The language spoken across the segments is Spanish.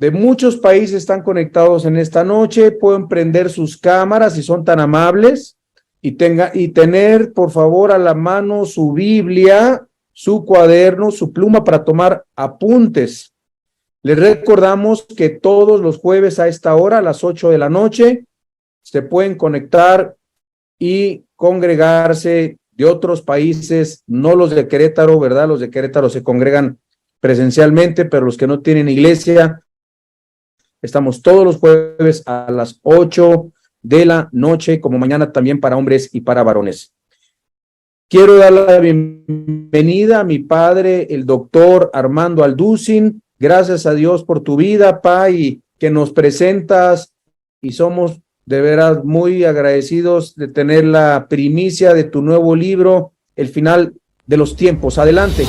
de muchos países están conectados en esta noche. Pueden prender sus cámaras si son tan amables y tener, por favor, a la mano su Biblia, su cuaderno, su pluma para tomar apuntes. Les recordamos que todos los jueves a esta hora, a las 8 de la noche, se pueden conectar y congregarse de otros países, no los de Querétaro, ¿verdad? Los de Querétaro se congregan presencialmente, pero los que no tienen iglesia, estamos todos los jueves a las 8 de la noche, como mañana también para hombres y para varones. Quiero dar la bienvenida a mi padre, el doctor Armando Alducin. Gracias a Dios por tu vida, pa, y que nos presentas, y somos de veras muy agradecidos de tener la primicia de tu nuevo libro, El final de los tiempos. Adelante.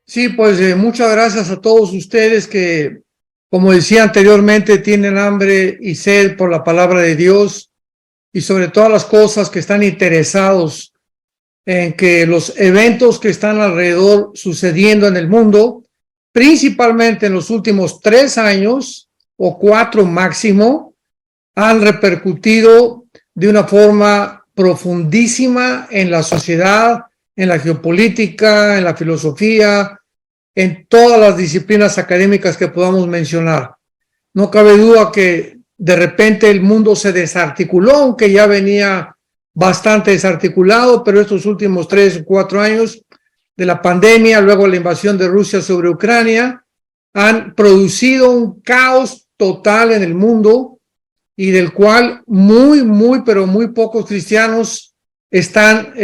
Sí, pues muchas gracias a todos ustedes que, como decía anteriormente, tienen hambre y sed por la palabra de Dios y sobre todas las cosas que están interesados en que los eventos que están alrededor sucediendo en el mundo, principalmente en los últimos 3 años o 4 máximo, han repercutido de una forma profundísima en la sociedad, en la geopolítica, en la filosofía, en todas las disciplinas académicas que podamos mencionar. No cabe duda que de repente el mundo se desarticuló, aunque ya venía bastante desarticulado, pero estos últimos 3 o 4 años de la pandemia, luego la invasión de Rusia sobre Ucrania, han producido un caos total en el mundo y del cual pero muy pocos cristianos están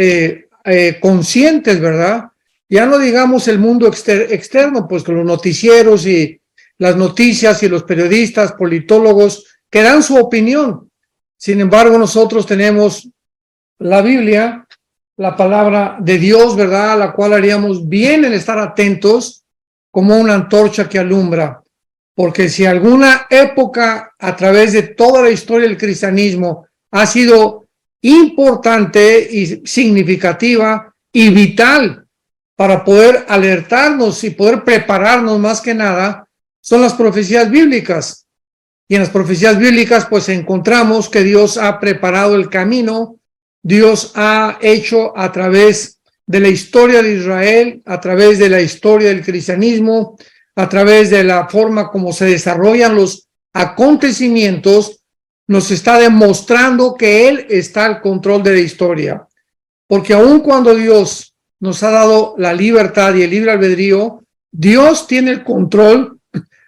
conscientes, ¿verdad? Ya no digamos el mundo externo, pues con los noticieros y las noticias y los periodistas, politólogos, que dan su opinión. Sin embargo, nosotros tenemos la Biblia, la palabra de Dios, ¿verdad? A la cual haríamos bien en estar atentos como una antorcha que alumbra. Porque si alguna época a través de toda la historia del cristianismo ha sido importante y significativa y vital para poder alertarnos y poder prepararnos más que nada, son las profecías bíblicas. Y en las profecías bíblicas pues encontramos que Dios ha preparado el camino, Dios ha hecho a través de la historia de Israel, a través de la historia del cristianismo, a través de la forma como se desarrollan los acontecimientos, nos está demostrando que Él está al control de la historia. Porque aun cuando Dios nos ha dado la libertad y el libre albedrío, Dios tiene el control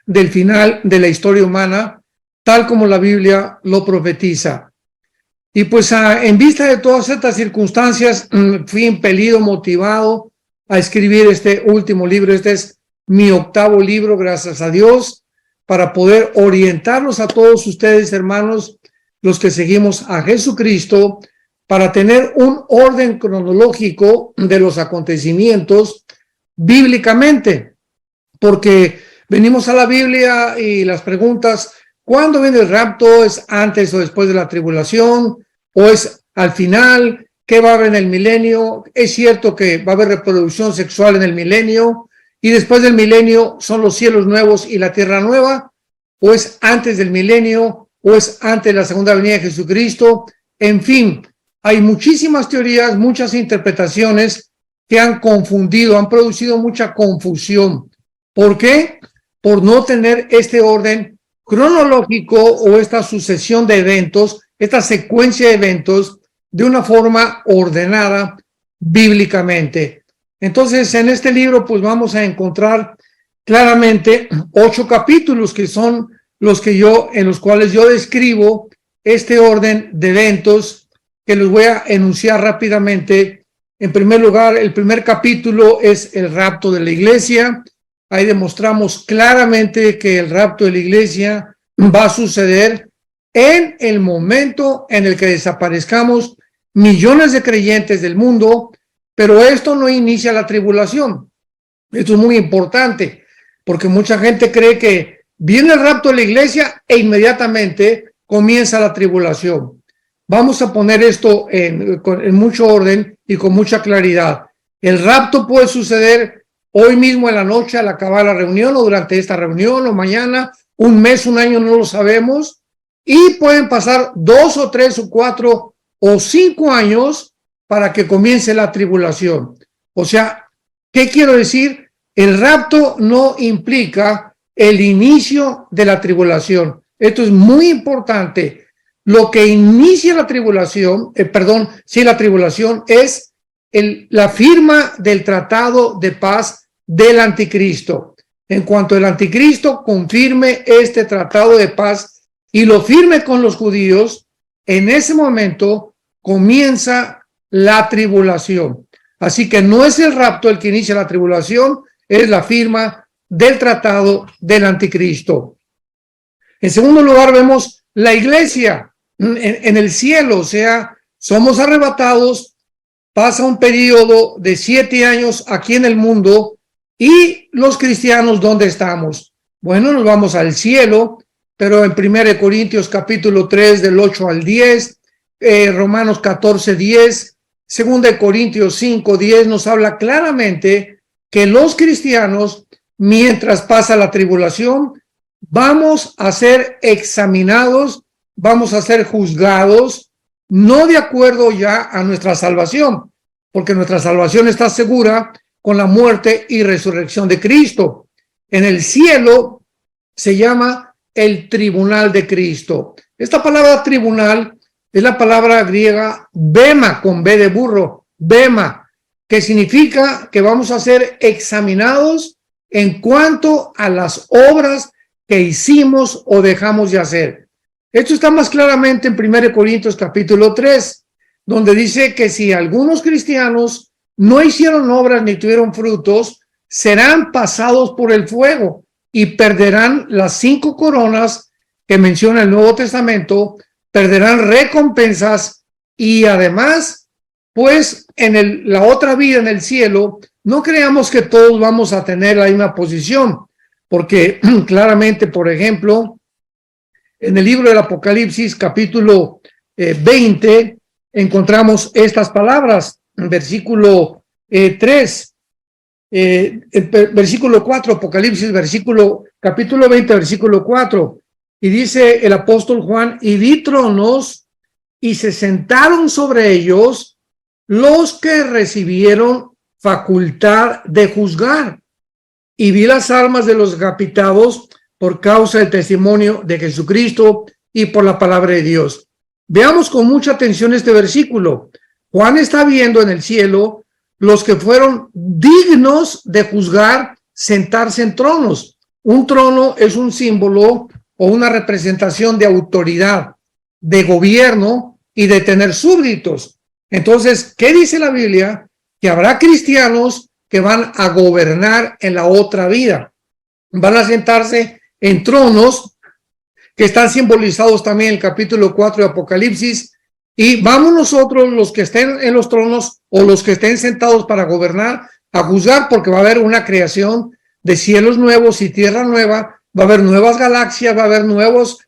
del final de la historia humana, tal como la Biblia lo profetiza. Y pues en vista de todas estas circunstancias, fui impelido, motivado a escribir este último libro. Este es mi 8º libro, gracias a Dios, para poder orientarlos a todos ustedes, hermanos, los que seguimos a Jesucristo, para tener un orden cronológico de los acontecimientos bíblicamente, porque venimos a la Biblia y las preguntas, ¿cuándo viene el rapto? ¿Es antes o después de la tribulación? ¿O es al final? ¿Qué va a haber en el milenio? ¿Es cierto que va a haber reproducción sexual en el milenio? ¿Y después del milenio son los cielos nuevos y la tierra nueva? ¿O es antes del milenio? ¿O es antes de la segunda venida de Jesucristo? En fin, hay muchísimas teorías, muchas interpretaciones que han confundido, han producido mucha confusión. ¿Por qué? Por no tener este orden cronológico o esta sucesión de eventos, esta secuencia de eventos de una forma ordenada bíblicamente. Entonces, en este libro, pues vamos a encontrar claramente 8 capítulos que son en los cuales yo describo este orden de eventos que los voy a enunciar rápidamente. En primer lugar, el primer capítulo es el rapto de la iglesia. Ahí demostramos claramente que el rapto de la iglesia va a suceder en el momento en el que desaparezcamos millones de creyentes del mundo, pero esto no inicia la tribulación. Esto es muy importante, porque mucha gente cree que viene el rapto de la iglesia e inmediatamente comienza la tribulación. Vamos a poner esto en mucho orden y con mucha claridad. El rapto puede suceder hoy mismo en la noche al acabar la reunión, o durante esta reunión, o mañana, un mes, un año, no lo sabemos. Y pueden pasar 2 o 3 o 4 o 5 años para que comience la tribulación. O sea, ¿qué quiero decir? El rapto no implica el inicio de la tribulación. Esto es muy importante. Lo que inicia la tribulación, la tribulación es la firma del tratado de paz del anticristo. En cuanto el anticristo confirme este tratado de paz y lo firme con los judíos, en ese momento comienza la tribulación. Así que no es el rapto el que inicia la tribulación, es la firma del tratado del anticristo. En segundo lugar, vemos la iglesia en el cielo, o sea, somos arrebatados, pasa un periodo de 7 años aquí en el mundo, y los cristianos, ¿dónde estamos? Bueno, nos vamos al cielo, pero en 1 Corintios capítulo 3 del 8 al 10, Romanos 14, 10, 2 Corintios 5, 10 nos habla claramente que los cristianos, mientras pasa la tribulación, vamos a ser examinados, vamos a ser juzgados, no de acuerdo ya a nuestra salvación, porque nuestra salvación está segura con la muerte y resurrección de Cristo. En el cielo se llama el tribunal de Cristo. Esta palabra tribunal es la palabra griega bema, con B de burro, bema, que significa que vamos a ser examinados en cuanto a las obras que hicimos o dejamos de hacer. Esto está más claramente en 1 Corintios capítulo 3, donde dice que si algunos cristianos no hicieron obras ni tuvieron frutos, serán pasados por el fuego y perderán las 5 coronas que menciona el Nuevo Testamento, perderán recompensas y además, pues en la otra vida en el cielo, no creamos que todos vamos a tener la misma posición, porque claramente, por ejemplo, en el libro del Apocalipsis, capítulo 20, encontramos estas palabras, en versículo 3, versículo 4, Apocalipsis, capítulo 20, versículo 4, y dice el apóstol Juan, y vi tronos, y se sentaron sobre ellos los que recibieron facultad de juzgar, y vi las almas de los decapitados por causa del testimonio de Jesucristo y por la palabra de Dios. Veamos con mucha atención este versículo. Juan está viendo en el cielo los que fueron dignos de juzgar, sentarse en tronos. Un trono es un símbolo o una representación de autoridad, de gobierno y de tener súbditos. Entonces, ¿qué dice la Biblia? Que habrá cristianos que van a gobernar en la otra vida. Van a sentarse en tronos que están simbolizados también en el capítulo 4 de Apocalipsis, y vamos nosotros, los que estén en los tronos o los que estén sentados para gobernar, a juzgar, porque va a haber una creación de cielos nuevos y tierra nueva, va a haber nuevas galaxias, va a haber nuevas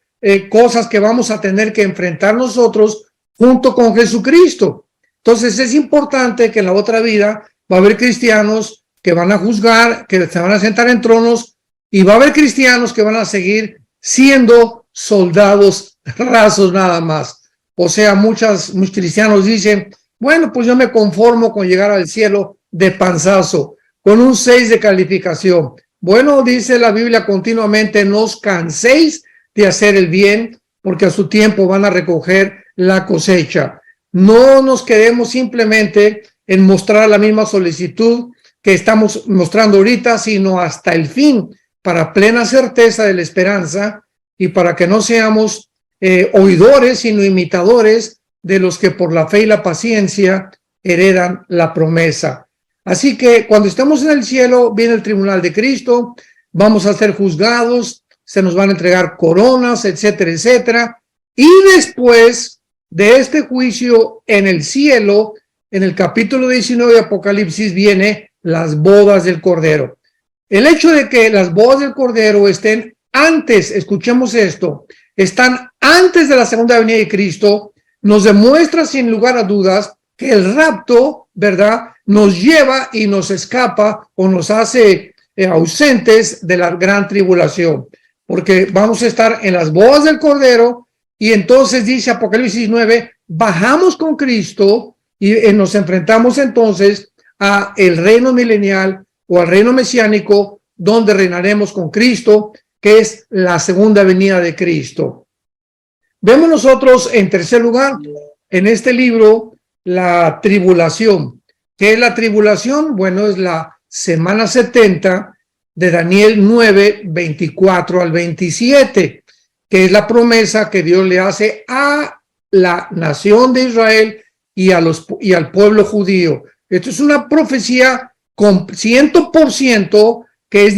cosas que vamos a tener que enfrentar nosotros junto con Jesucristo. Entonces es importante que en la otra vida va a haber cristianos que van a juzgar, que se van a sentar en tronos, y va a haber cristianos que van a seguir siendo soldados rasos nada más. O sea, muchos cristianos dicen, bueno, pues yo me conformo con llegar al cielo de panzazo, con un 6 de calificación. Bueno, dice la Biblia continuamente, no os canséis de hacer el bien, porque a su tiempo van a recoger la cosecha. No nos quedemos simplemente en mostrar la misma solicitud que estamos mostrando ahorita, sino hasta el fin, para plena certeza de la esperanza y para que no seamos oidores, sino imitadores de los que por la fe y la paciencia heredan la promesa. Así que cuando estemos en el cielo, viene el tribunal de Cristo, vamos a ser juzgados, se nos van a entregar coronas, etcétera, etcétera. Y después de este juicio en el cielo, en el capítulo 19 de Apocalipsis, viene las bodas del Cordero. El hecho de que las bodas del Cordero estén antes, escuchemos esto, están antes de la segunda venida de Cristo, nos demuestra sin lugar a dudas que el rapto, ¿verdad?, nos lleva y nos escapa o nos hace ausentes de la gran tribulación, porque vamos a estar en las bodas del Cordero. Y entonces dice Apocalipsis 9, bajamos con Cristo y nos enfrentamos entonces a el reino milenial o al reino mesiánico, donde reinaremos con Cristo, que es la segunda venida de Cristo. Vemos nosotros, en tercer lugar, en este libro, la tribulación. ¿Qué es la tribulación? Bueno, es la semana 70 de Daniel 9, 24 al 27, que es la promesa que Dios le hace a la nación de Israel y al pueblo judío. Esto es una profecía con 100% que es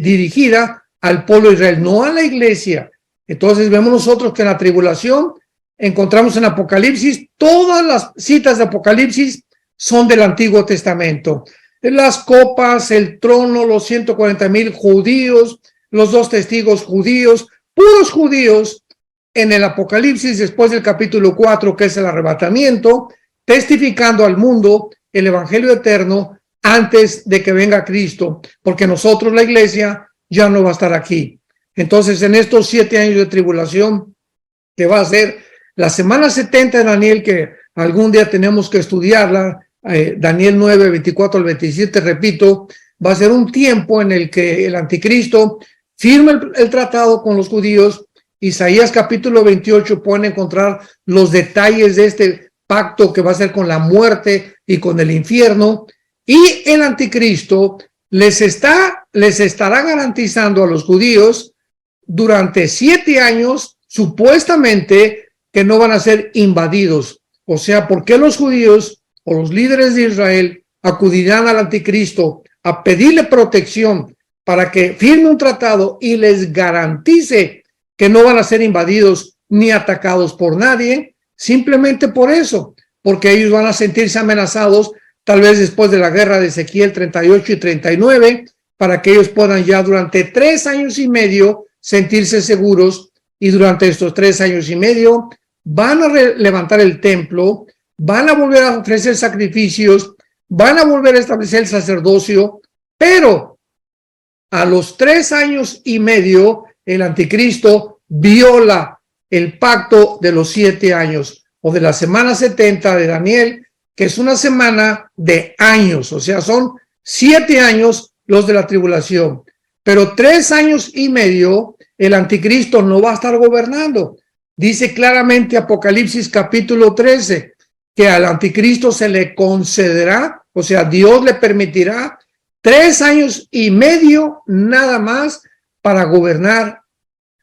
dirigida al pueblo de Israel, no a la iglesia. Entonces vemos nosotros que en la tribulación encontramos en Apocalipsis, todas las citas de Apocalipsis son del Antiguo Testamento. Las copas, el trono, los 140,000 judíos, los 2 testigos judíos, puros judíos en el Apocalipsis después del capítulo 4, que es el arrebatamiento, testificando al mundo el evangelio eterno antes de que venga Cristo, porque nosotros, la iglesia, ya no va a estar aquí. Entonces, en estos 7 años de tribulación, que va a ser la semana 70 de Daniel, que algún día tenemos que estudiarla, Daniel 9, 24 al 27, repito, va a ser un tiempo en el que el anticristo firma el tratado con los judíos. Isaías capítulo 28 pueden encontrar los detalles de este pacto que va a ser con la muerte y con el infierno, y el anticristo les estará garantizando a los judíos durante 7 años, supuestamente, que no van a ser invadidos. O sea, ¿por qué los judíos o los líderes de Israel acudirán al anticristo a pedirle protección para que firme un tratado y les garantice que no van a ser invadidos ni atacados por nadie? Simplemente por eso, porque ellos van a sentirse amenazados, tal vez después de la guerra de Ezequiel 38 y 39, para que ellos puedan ya durante 3 años y medio sentirse seguros. Y durante estos 3 años y medio van a levantar el templo, van a volver a ofrecer sacrificios, van a volver a establecer el sacerdocio, pero a los 3 años y medio el anticristo viola el pacto de los 7 años o de la semana 70 de Daniel, que es una semana de años, o sea, son 7 años los de la tribulación, pero 3 años y medio el anticristo no va a estar gobernando. Dice claramente Apocalipsis capítulo 13 que al anticristo se le concederá, o sea, Dios le permitirá 3 años y medio nada más para gobernar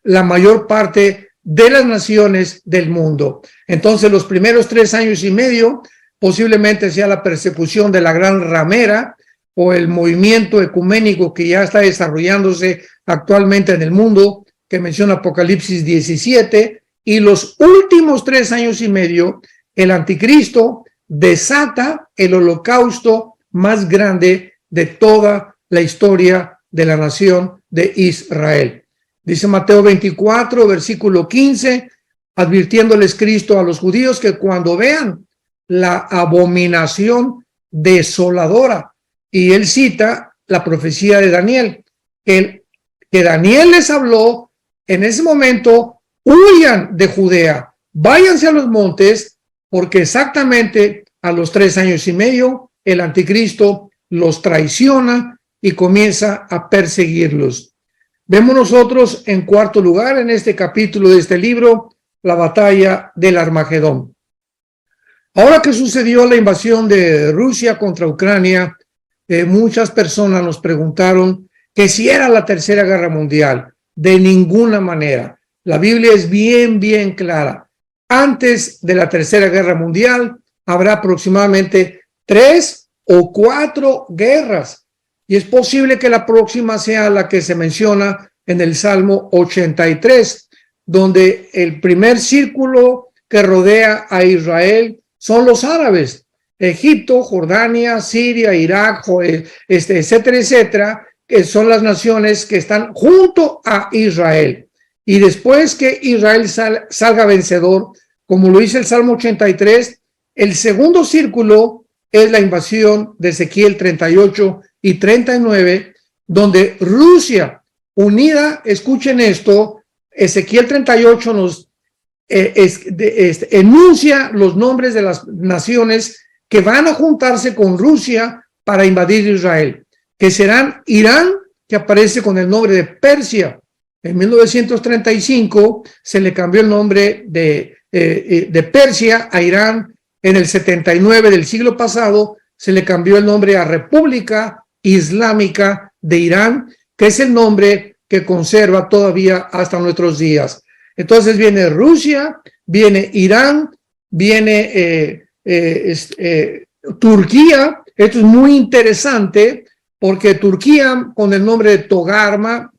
la mayor parte de las naciones del mundo. Entonces, los primeros 3 años y medio posiblemente sea la persecución de la gran ramera o el movimiento ecuménico que ya está desarrollándose actualmente en el mundo, que menciona Apocalipsis 17, y los últimos 3 años y medio, el anticristo desata el holocausto más grande de toda la historia de la nación de Israel. Dice Mateo 24, versículo 15, advirtiéndoles Cristo a los judíos que cuando vean la abominación desoladora, y él cita la profecía de Daniel, que Daniel les habló en ese momento: huyan de Judea, váyanse a los montes, porque exactamente a los 3 años y medio el anticristo los traiciona y comienza a perseguirlos. Vemos nosotros en cuarto lugar en este capítulo de este libro la batalla del Armagedón. Ahora que sucedió la invasión de Rusia contra Ucrania, muchas personas nos preguntaron que si era la Tercera Guerra Mundial. De ninguna manera. La Biblia es bien clara. Antes de la Tercera Guerra Mundial habrá aproximadamente 3 o 4 guerras, y es posible que la próxima sea la que se menciona en el Salmo 83, donde el primer círculo que rodea a Israel son los árabes: Egipto, Jordania, Siria, Irak, etcétera, etcétera, que son las naciones que están junto a Israel. Y después que Israel salga vencedor, como lo dice el Salmo 83, el segundo círculo es la invasión de Ezequiel 38 y 39, donde Rusia unida, escuchen esto, Ezequiel 38 nos enuncia los nombres de las naciones que van a juntarse con Rusia para invadir Israel, que serán Irán, que aparece con el nombre de Persia. En 1935 se le cambió el nombre de Persia a Irán. En el 79 del siglo pasado se le cambió el nombre a República Islámica de Irán, que es el nombre que conserva todavía hasta nuestros días. Entonces viene Rusia, viene Irán, viene Turquía. Esto es muy interesante porque Turquía, con el nombre de Togarma,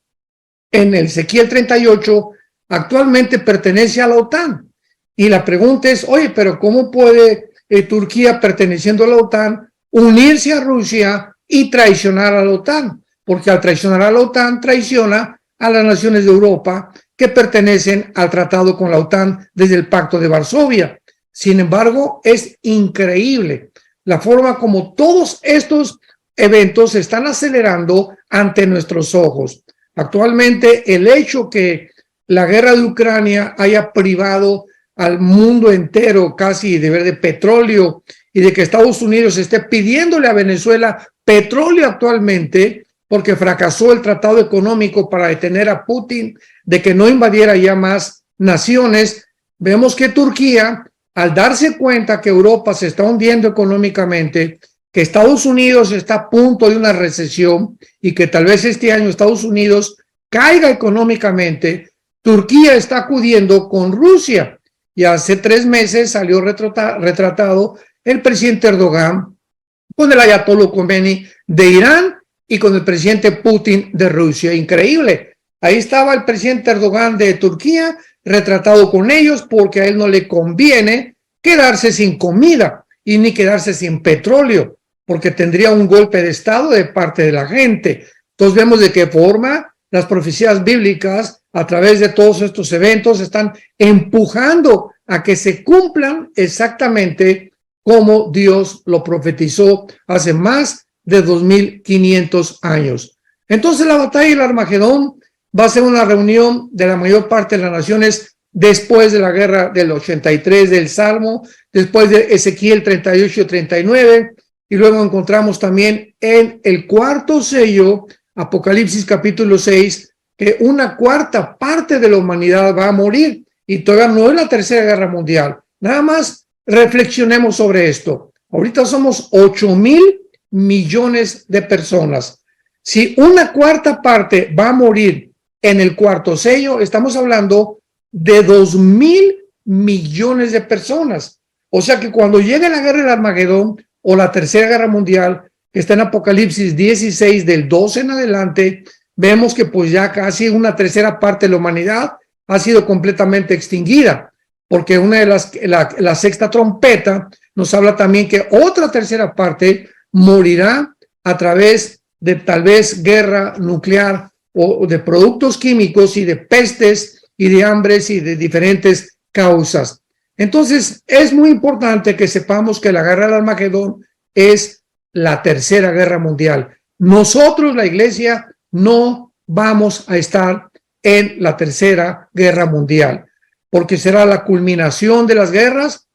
en el Ezequiel 38, actualmente pertenece a la OTAN. Y la pregunta es, oye, pero ¿cómo puede Turquía, perteneciendo a la OTAN, unirse a Rusia y traicionar a la OTAN? Porque al traicionar a la OTAN, traiciona a las naciones de Europa que pertenecen al tratado con la OTAN desde el Pacto de Varsovia. Sin embargo, es increíble la forma como todos estos eventos se están acelerando ante nuestros ojos. Actualmente, el hecho que la guerra de Ucrania haya privado al mundo entero casi de petróleo y de que Estados Unidos esté pidiéndole a Venezuela petróleo actualmente porque fracasó el tratado económico para detener a Putin de que no invadiera ya más naciones, vemos que Turquía, al darse cuenta que Europa se está hundiendo económicamente, que Estados Unidos está a punto de una recesión y que tal vez este año Estados Unidos caiga económicamente, Turquía está acudiendo con Rusia. Y hace 3 meses salió retratado el presidente Erdogan con el ayatollah Khomeini de Irán y con el presidente Putin de Rusia. Increíble. Ahí estaba el presidente Erdogan de Turquía retratado con ellos porque a él no le conviene quedarse sin comida y ni quedarse sin petróleo, porque tendría un golpe de estado de parte de la gente. Entonces vemos de qué forma las profecías bíblicas a través de todos estos eventos están empujando a que se cumplan exactamente como Dios lo profetizó hace más de 2500 años. Entonces la batalla del Armagedón va a ser una reunión de la mayor parte de las naciones después de la guerra del 83 del Salmo, después de Ezequiel 38 y 39, y luego encontramos también en el cuarto sello, Apocalipsis capítulo 6, que una cuarta parte de la humanidad va a morir y todavía no es la tercera guerra mundial. Nada más reflexionemos sobre esto. Ahorita somos 8,000 millones de personas. Si una cuarta parte va a morir en el cuarto sello, estamos hablando de 2,000 millones de personas. O sea que cuando llegue la guerra del Armagedón o la tercera guerra mundial, que está en Apocalipsis 16 del 12 en adelante, vemos que pues ya casi una tercera parte de la humanidad ha sido completamente extinguida, porque una de la sexta trompeta nos habla también que otra tercera parte morirá a través de tal vez guerra nuclear o de productos químicos y de pestes y de hambres y de diferentes causas. Entonces es muy importante que sepamos que la guerra del Armagedón es la tercera guerra mundial. Nosotros, la iglesia, no vamos a estar en la tercera guerra mundial, porque será la culminación de las guerras.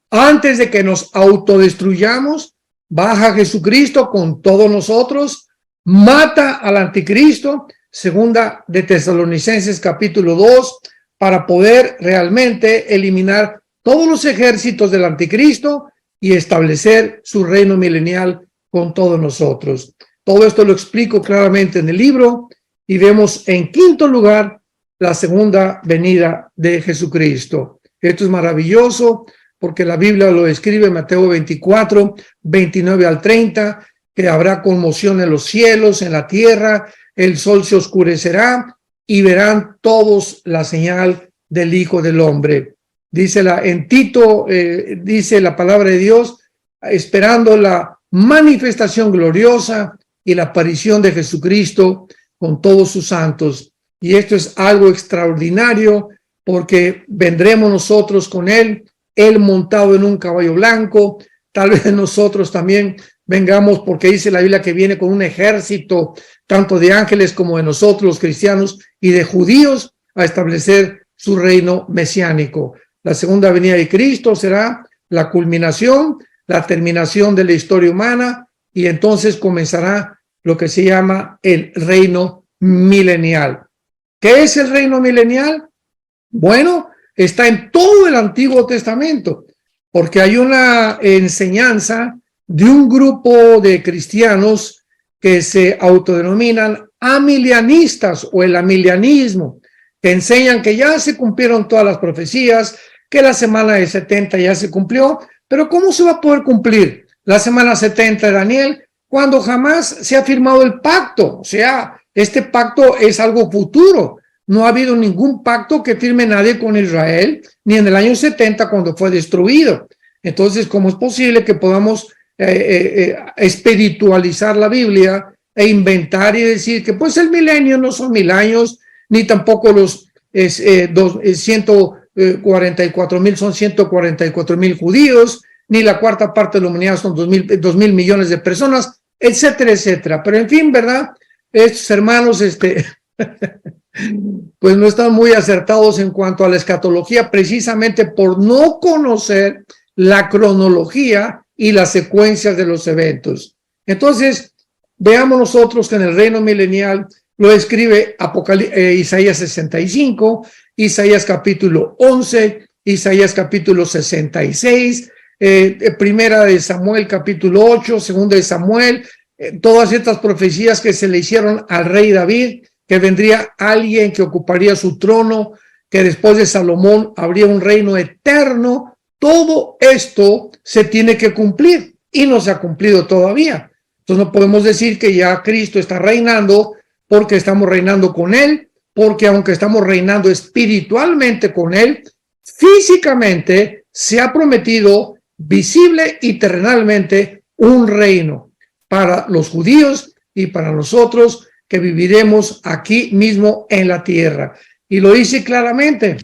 Antes de que nos autodestruyamos, baja Jesucristo con todos nosotros, mata al anticristo, segunda de Tesalonicenses capítulo 2, para poder realmente eliminar todos los ejércitos del anticristo y establecer su reino milenial con todos nosotros. Todo esto lo explico claramente en el libro y vemos en quinto lugar la segunda venida de Jesucristo. Esto es maravilloso porque la Biblia lo describe en Mateo 24, 29 al 30, que habrá conmoción en los cielos, en la tierra, el sol se oscurecerá y verán todos la señal del Hijo del Hombre. En Tito, dice la palabra de Dios, esperando la manifestación gloriosa y la aparición de Jesucristo con todos sus santos. Y esto es algo extraordinario porque vendremos nosotros con él montado en un caballo blanco, tal vez nosotros también vengamos, porque dice la Biblia que viene con un ejército, tanto de ángeles como de nosotros, los cristianos, y de judíos, a establecer su reino mesiánico. La segunda venida de Cristo será la culminación, la terminación de la historia humana, y entonces comenzará lo que se llama el reino milenial. ¿Qué es el reino milenial? Bueno, está en todo el Antiguo Testamento, porque hay una enseñanza de un grupo de cristianos que se autodenominan amilianistas o el amilianismo, que enseñan que ya se cumplieron todas las profecías, que la semana de 70 ya se cumplió, pero ¿cómo se va a poder cumplir la semana 70 de Daniel cuando jamás se ha firmado el pacto? O sea, este pacto es algo futuro. No ha habido ningún pacto que firme nadie con Israel, ni en el año 70 cuando fue destruido. Entonces, ¿cómo es posible que podamos espiritualizar la Biblia e inventar y decir que pues el milenio no son 1000 años, ni tampoco los 144,000 son 144,000 judíos, ni la cuarta parte de la humanidad son 2,000 millones de personas, etcétera, etcétera? Pero en fin, ¿verdad? Estos hermanos, pues no están muy acertados en cuanto a la escatología, precisamente por no conocer la cronología y las secuencias de los eventos. Entonces, veamos nosotros que en el reino milenial lo escribe Isaías 65, Isaías capítulo 11, Isaías capítulo 66, primera de Samuel capítulo 8, segunda de Samuel, todas estas profecías que se le hicieron al rey David, que vendría alguien que ocuparía su trono, que después de Salomón habría un reino eterno. Todo esto se tiene que cumplir y no se ha cumplido todavía. Entonces no podemos decir que ya Cristo está reinando porque estamos reinando con Él, porque aunque estamos reinando espiritualmente con Él, físicamente se ha prometido visible y terrenalmente un reino para los judíos y para nosotros que viviremos aquí mismo en la tierra. Y lo dice claramente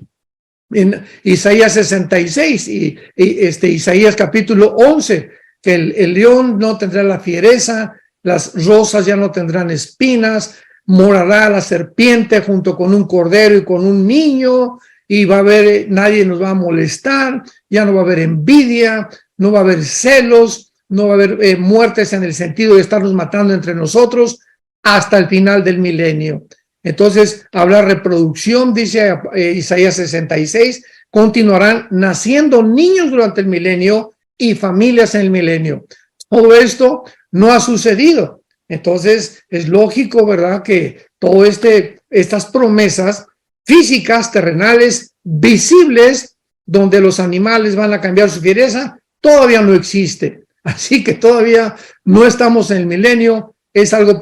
en Isaías 66 y Isaías capítulo 11, que el león no tendrá la fiereza, las rosas ya no tendrán espinas, morará la serpiente junto con un cordero y con un niño, y va a haber, nadie nos va a molestar, ya no va a haber envidia, no va a haber celos, no va a haber muertes en el sentido de estarnos matando entre nosotros hasta el final del milenio. Entonces, habrá reproducción, dice Isaías 66, continuarán naciendo niños durante el milenio y familias en el milenio. Todo esto no ha sucedido. Entonces, es lógico, ¿verdad?, que todo estas promesas físicas, terrenales, visibles, donde los animales van a cambiar su fiereza, todavía no existe. Así que todavía no estamos en el milenio, es algo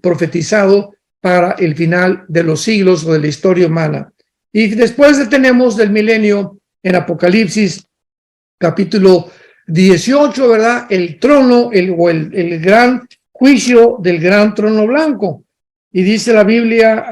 profetizado para el final de los siglos o de la historia humana. Y después tenemos del milenio en Apocalipsis capítulo 18, ¿verdad? El trono, el gran juicio del gran trono blanco. Y dice la Biblia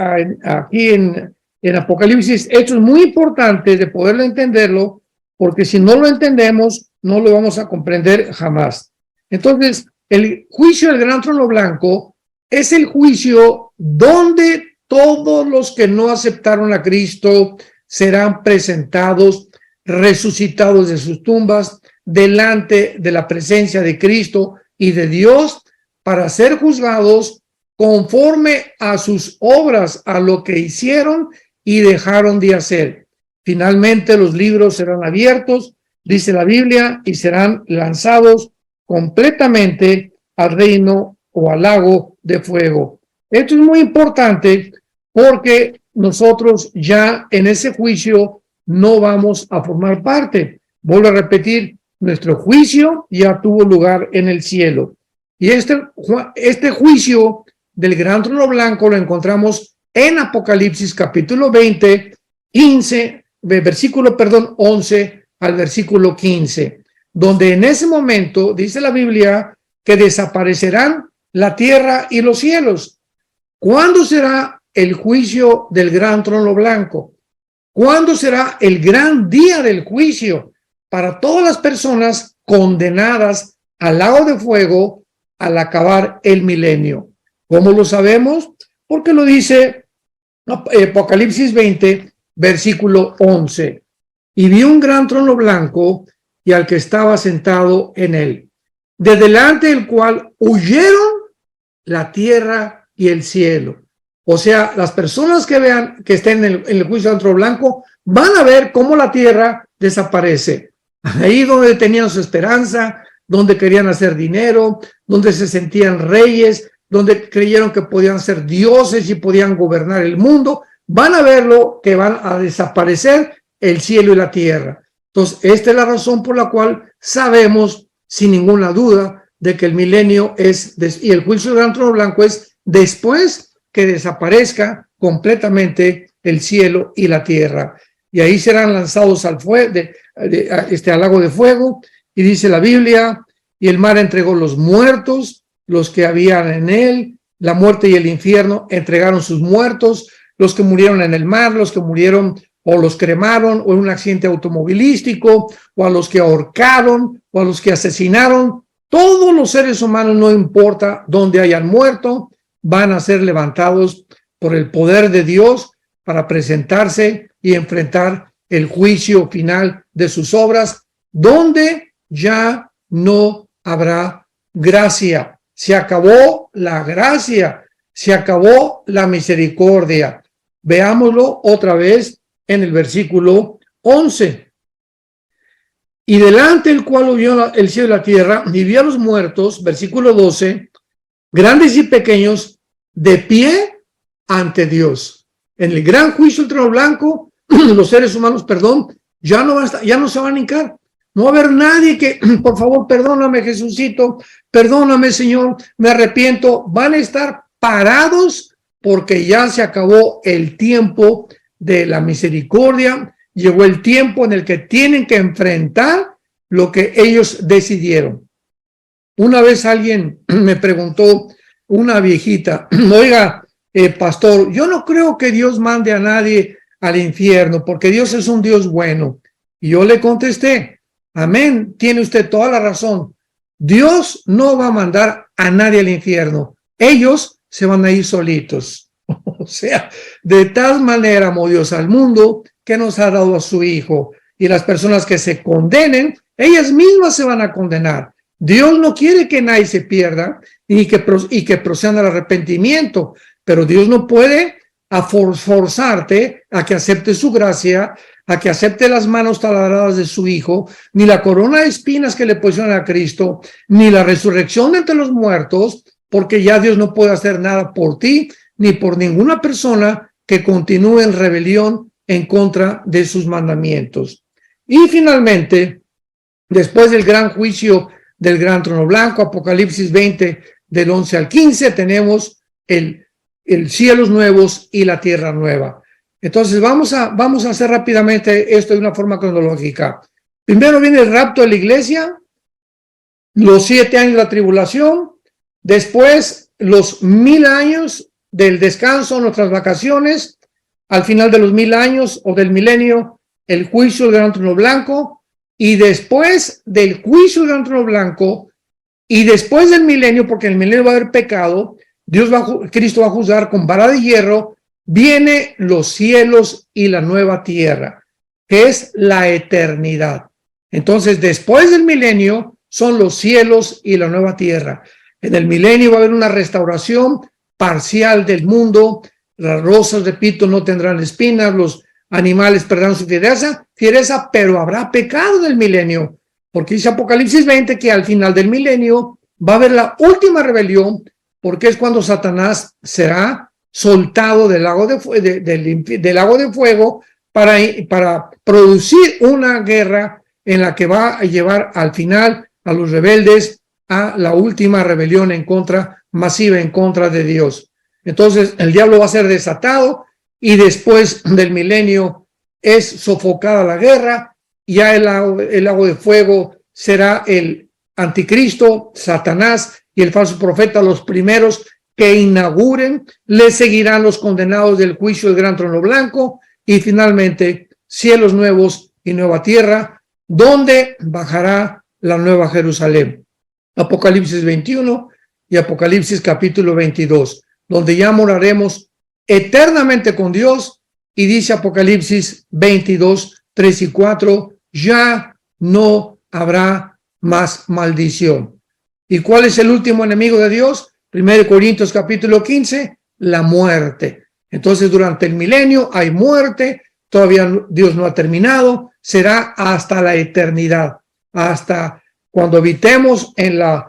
aquí en Apocalipsis, esto es muy importante de poderlo entenderlo, porque si no lo entendemos, no lo vamos a comprender jamás. Entonces, el juicio del gran trono blanco es el juicio donde todos los que no aceptaron a Cristo serán presentados, resucitados de sus tumbas, delante de la presencia de Cristo y de Dios, para ser juzgados conforme a sus obras, a lo que hicieron y dejaron de hacer. Finalmente los libros serán abiertos, dice la Biblia, y serán lanzados completamente al reino o al lago de fuego. Esto es muy importante porque nosotros ya en ese juicio no vamos a formar parte. Vuelvo a repetir, nuestro juicio ya tuvo lugar en el cielo. Y este juicio del gran trono blanco lo encontramos en Apocalipsis capítulo 20, 11 al versículo 15, donde en ese momento dice la Biblia que desaparecerán la tierra y los cielos. ¿Cuándo será el juicio del gran trono blanco? ¿Cuándo será el gran día del juicio para todas las personas condenadas al lago de fuego al acabar el milenio. ¿Cómo lo sabemos? Porque lo dice Apocalipsis 20, versículo 11. Y vi un gran trono blanco y al que estaba sentado en él, de delante del cual huyeron la tierra y el cielo. O sea, las personas que vean, que estén en el juicio del trono blanco, van a ver cómo la tierra desaparece. Ahí donde tenían su esperanza, donde querían hacer dinero, donde se sentían reyes, donde creyeron que podían ser dioses y podían gobernar el mundo, van a verlo que van a desaparecer el cielo y la tierra. Entonces, esta es la razón por la cual sabemos sin ninguna duda de que el milenio y el juicio del gran trono blanco es después que desaparezca completamente el cielo y la tierra. Y ahí serán lanzados al lago de fuego. Y dice la Biblia, y el mar entregó los muertos, los que habían en él, la muerte y el infierno entregaron sus muertos, los que murieron en el mar, los que murieron o los cremaron o en un accidente automovilístico, o a los que ahorcaron, o a los que asesinaron. Todos los seres humanos, no importa dónde hayan muerto, van a ser levantados por el poder de Dios para presentarse y enfrentar el juicio final de sus obras, donde ya no habrá gracia. Se acabó la gracia, se acabó la misericordia. Veámoslo otra vez en el versículo 11. Y delante del cual huyó el cielo y la tierra, y vi a los muertos, versículo 12, grandes y pequeños, de pie ante Dios. En el gran juicio del trono blanco, los seres humanos, ya no se van a hincar. No va a haber nadie que, por favor, perdóname, Jesucito, perdóname, Señor, me arrepiento. Van a estar parados porque ya se acabó el tiempo de la misericordia. Llegó el tiempo en el que tienen que enfrentar lo que ellos decidieron. Una vez alguien me preguntó, una viejita, oiga, pastor, yo no creo que Dios mande a nadie al infierno, porque Dios es un Dios bueno. Y yo le contesté, amén, tiene usted toda la razón. Dios no va a mandar a nadie al infierno. Ellos se van a ir solitos. O sea, de tal manera amó Dios al mundo que nos ha dado a su Hijo. Y las personas que se condenen, ellas mismas se van a condenar. Dios no quiere que nadie se pierda y que procedan al arrepentimiento, pero Dios no puede forzarte a que acepte su gracia, a que acepte las manos taladradas de su Hijo, ni la corona de espinas que le pusieron a Cristo, ni la resurrección de entre los muertos, porque ya Dios no puede hacer nada por ti, ni por ninguna persona que continúe en rebelión en contra de sus mandamientos. Y finalmente, después del gran juicio del gran trono blanco, Apocalipsis 20, del 11 al 15, tenemos el cielos nuevos y la tierra nueva. Entonces vamos a hacer rápidamente esto de una forma cronológica. Primero viene el rapto de la iglesia, los 7 años de la tribulación, después los 1000 años del descanso, nuestras vacaciones, al final de los 1000 años o del milenio, el juicio del gran trono blanco, y después del juicio del gran trono blanco, y después del milenio, porque en el milenio va a haber pecado, Cristo va a juzgar con vara de hierro, viene los cielos y la nueva tierra, que es la eternidad. Entonces, después del milenio, son los cielos y la nueva tierra. En el milenio va a haber una restauración parcial del mundo, las rosas, repito, no tendrán espinas, los animales perderán su fiereza, pero habrá pecado en el milenio, porque dice Apocalipsis 20 que al final del milenio va a haber la última rebelión, porque es cuando Satanás será soltado del lago del lago de fuego para producir una guerra en la que va a llevar al final a los rebeldes a la última rebelión masiva en contra de Dios. Entonces el diablo va a ser desatado y después del milenio es sofocada la guerra. Ya el lago de fuego será el anticristo, Satanás y el falso profeta, los primeros que inauguren. Le seguirán los condenados del juicio del gran trono blanco y finalmente cielos nuevos y nueva tierra, donde bajará la Nueva Jerusalén. Apocalipsis 21 y Apocalipsis capítulo 22, donde ya moraremos eternamente con Dios. Y dice Apocalipsis 22, 3 y 4, ya no habrá más maldición. ¿Y cuál es el último enemigo de Dios? 1 Corintios capítulo 15, la muerte. Entonces, durante el milenio hay muerte, todavía Dios no ha terminado, será hasta la eternidad, hasta cuando habitemos en la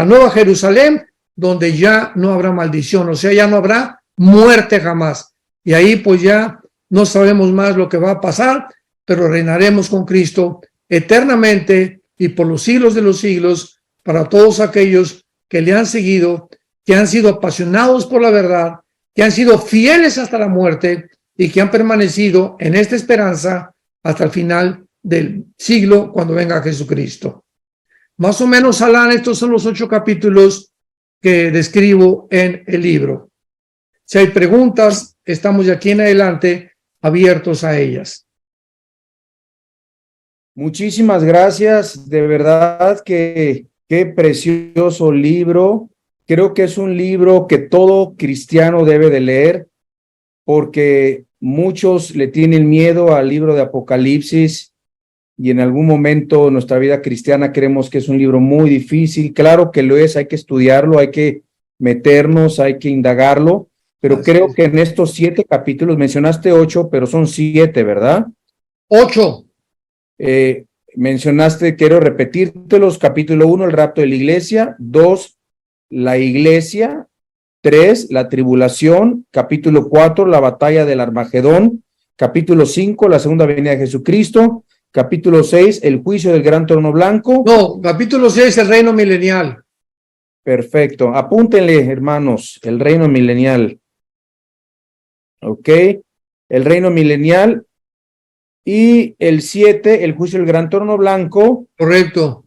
Nueva Jerusalén, donde ya no habrá maldición, o sea, ya no habrá muerte jamás. Y ahí pues ya no sabemos más lo que va a pasar, pero reinaremos con Cristo eternamente y por los siglos de los siglos para todos aquellos que le han seguido, que han sido apasionados por la verdad, que han sido fieles hasta la muerte y que han permanecido en esta esperanza hasta el final del siglo cuando venga Jesucristo. Más o menos, Alan, estos son los 8 capítulos que describo en el libro. Si hay preguntas, estamos de aquí en adelante abiertos a ellas. Muchísimas gracias, de verdad que qué precioso libro. Creo que es un libro que todo cristiano debe de leer, porque muchos le tienen miedo al libro de Apocalipsis y en algún momento de nuestra vida cristiana creemos que es un libro muy difícil. Claro que lo es, hay que estudiarlo, hay que meternos, hay que indagarlo, pero creo que en estos 7 capítulos, mencionaste 8, pero son 7, ¿verdad? 8. Mencionaste, quiero repetírtelos: capítulo 1, el rapto de la iglesia; 2, la iglesia; 3, la tribulación; capítulo 4, la batalla del Armagedón; capítulo 5, la segunda venida de Jesucristo; capítulo 6, el juicio del gran trono blanco. No, capítulo 6, el reino milenial. Perfecto, apúntenle, hermanos, el reino milenial. Ok, el reino milenial. Y el 7, el juicio del gran trono blanco. Correcto.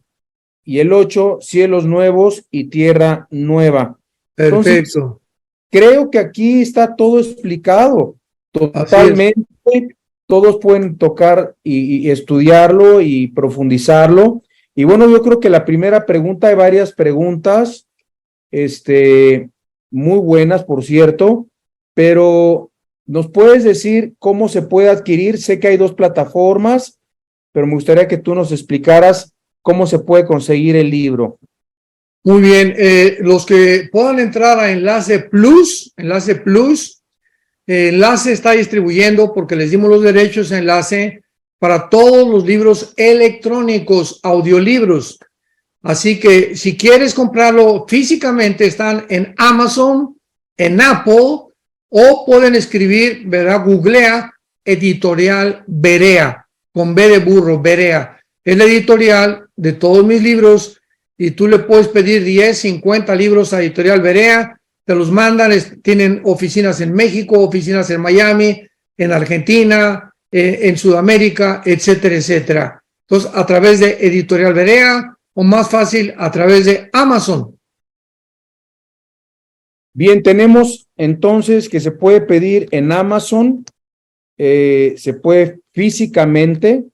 Y el 8, cielos nuevos y tierra nueva. Perfecto. Entonces, creo que aquí está todo explicado totalmente. Todos pueden tocar y estudiarlo y profundizarlo. Y bueno, yo creo que la primera pregunta, hay varias preguntas, muy buenas, por cierto, pero ¿nos puedes decir cómo se puede adquirir? Sé que hay 2 plataformas, pero me gustaría que tú nos explicaras cómo se puede conseguir el libro. Muy bien, los que puedan entrar a Enlace Plus, Enlace está distribuyendo, porque les dimos los derechos a Enlace para todos los libros electrónicos, audiolibros. Así que si quieres comprarlo físicamente, están en Amazon, en Apple, o pueden escribir, ¿verdad? Googlea Editorial Berea, con B de burro, Berea. Es la editorial de todos mis libros y tú le puedes pedir 10, 50 libros a Editorial Berea, te los mandan, tienen oficinas en México, oficinas en Miami, en Argentina, en Sudamérica, etcétera, etcétera. Entonces, a través de Editorial Berea o más fácil, a través de Amazon. Bien, tenemos entonces que se puede pedir en Amazon, se puede físicamente.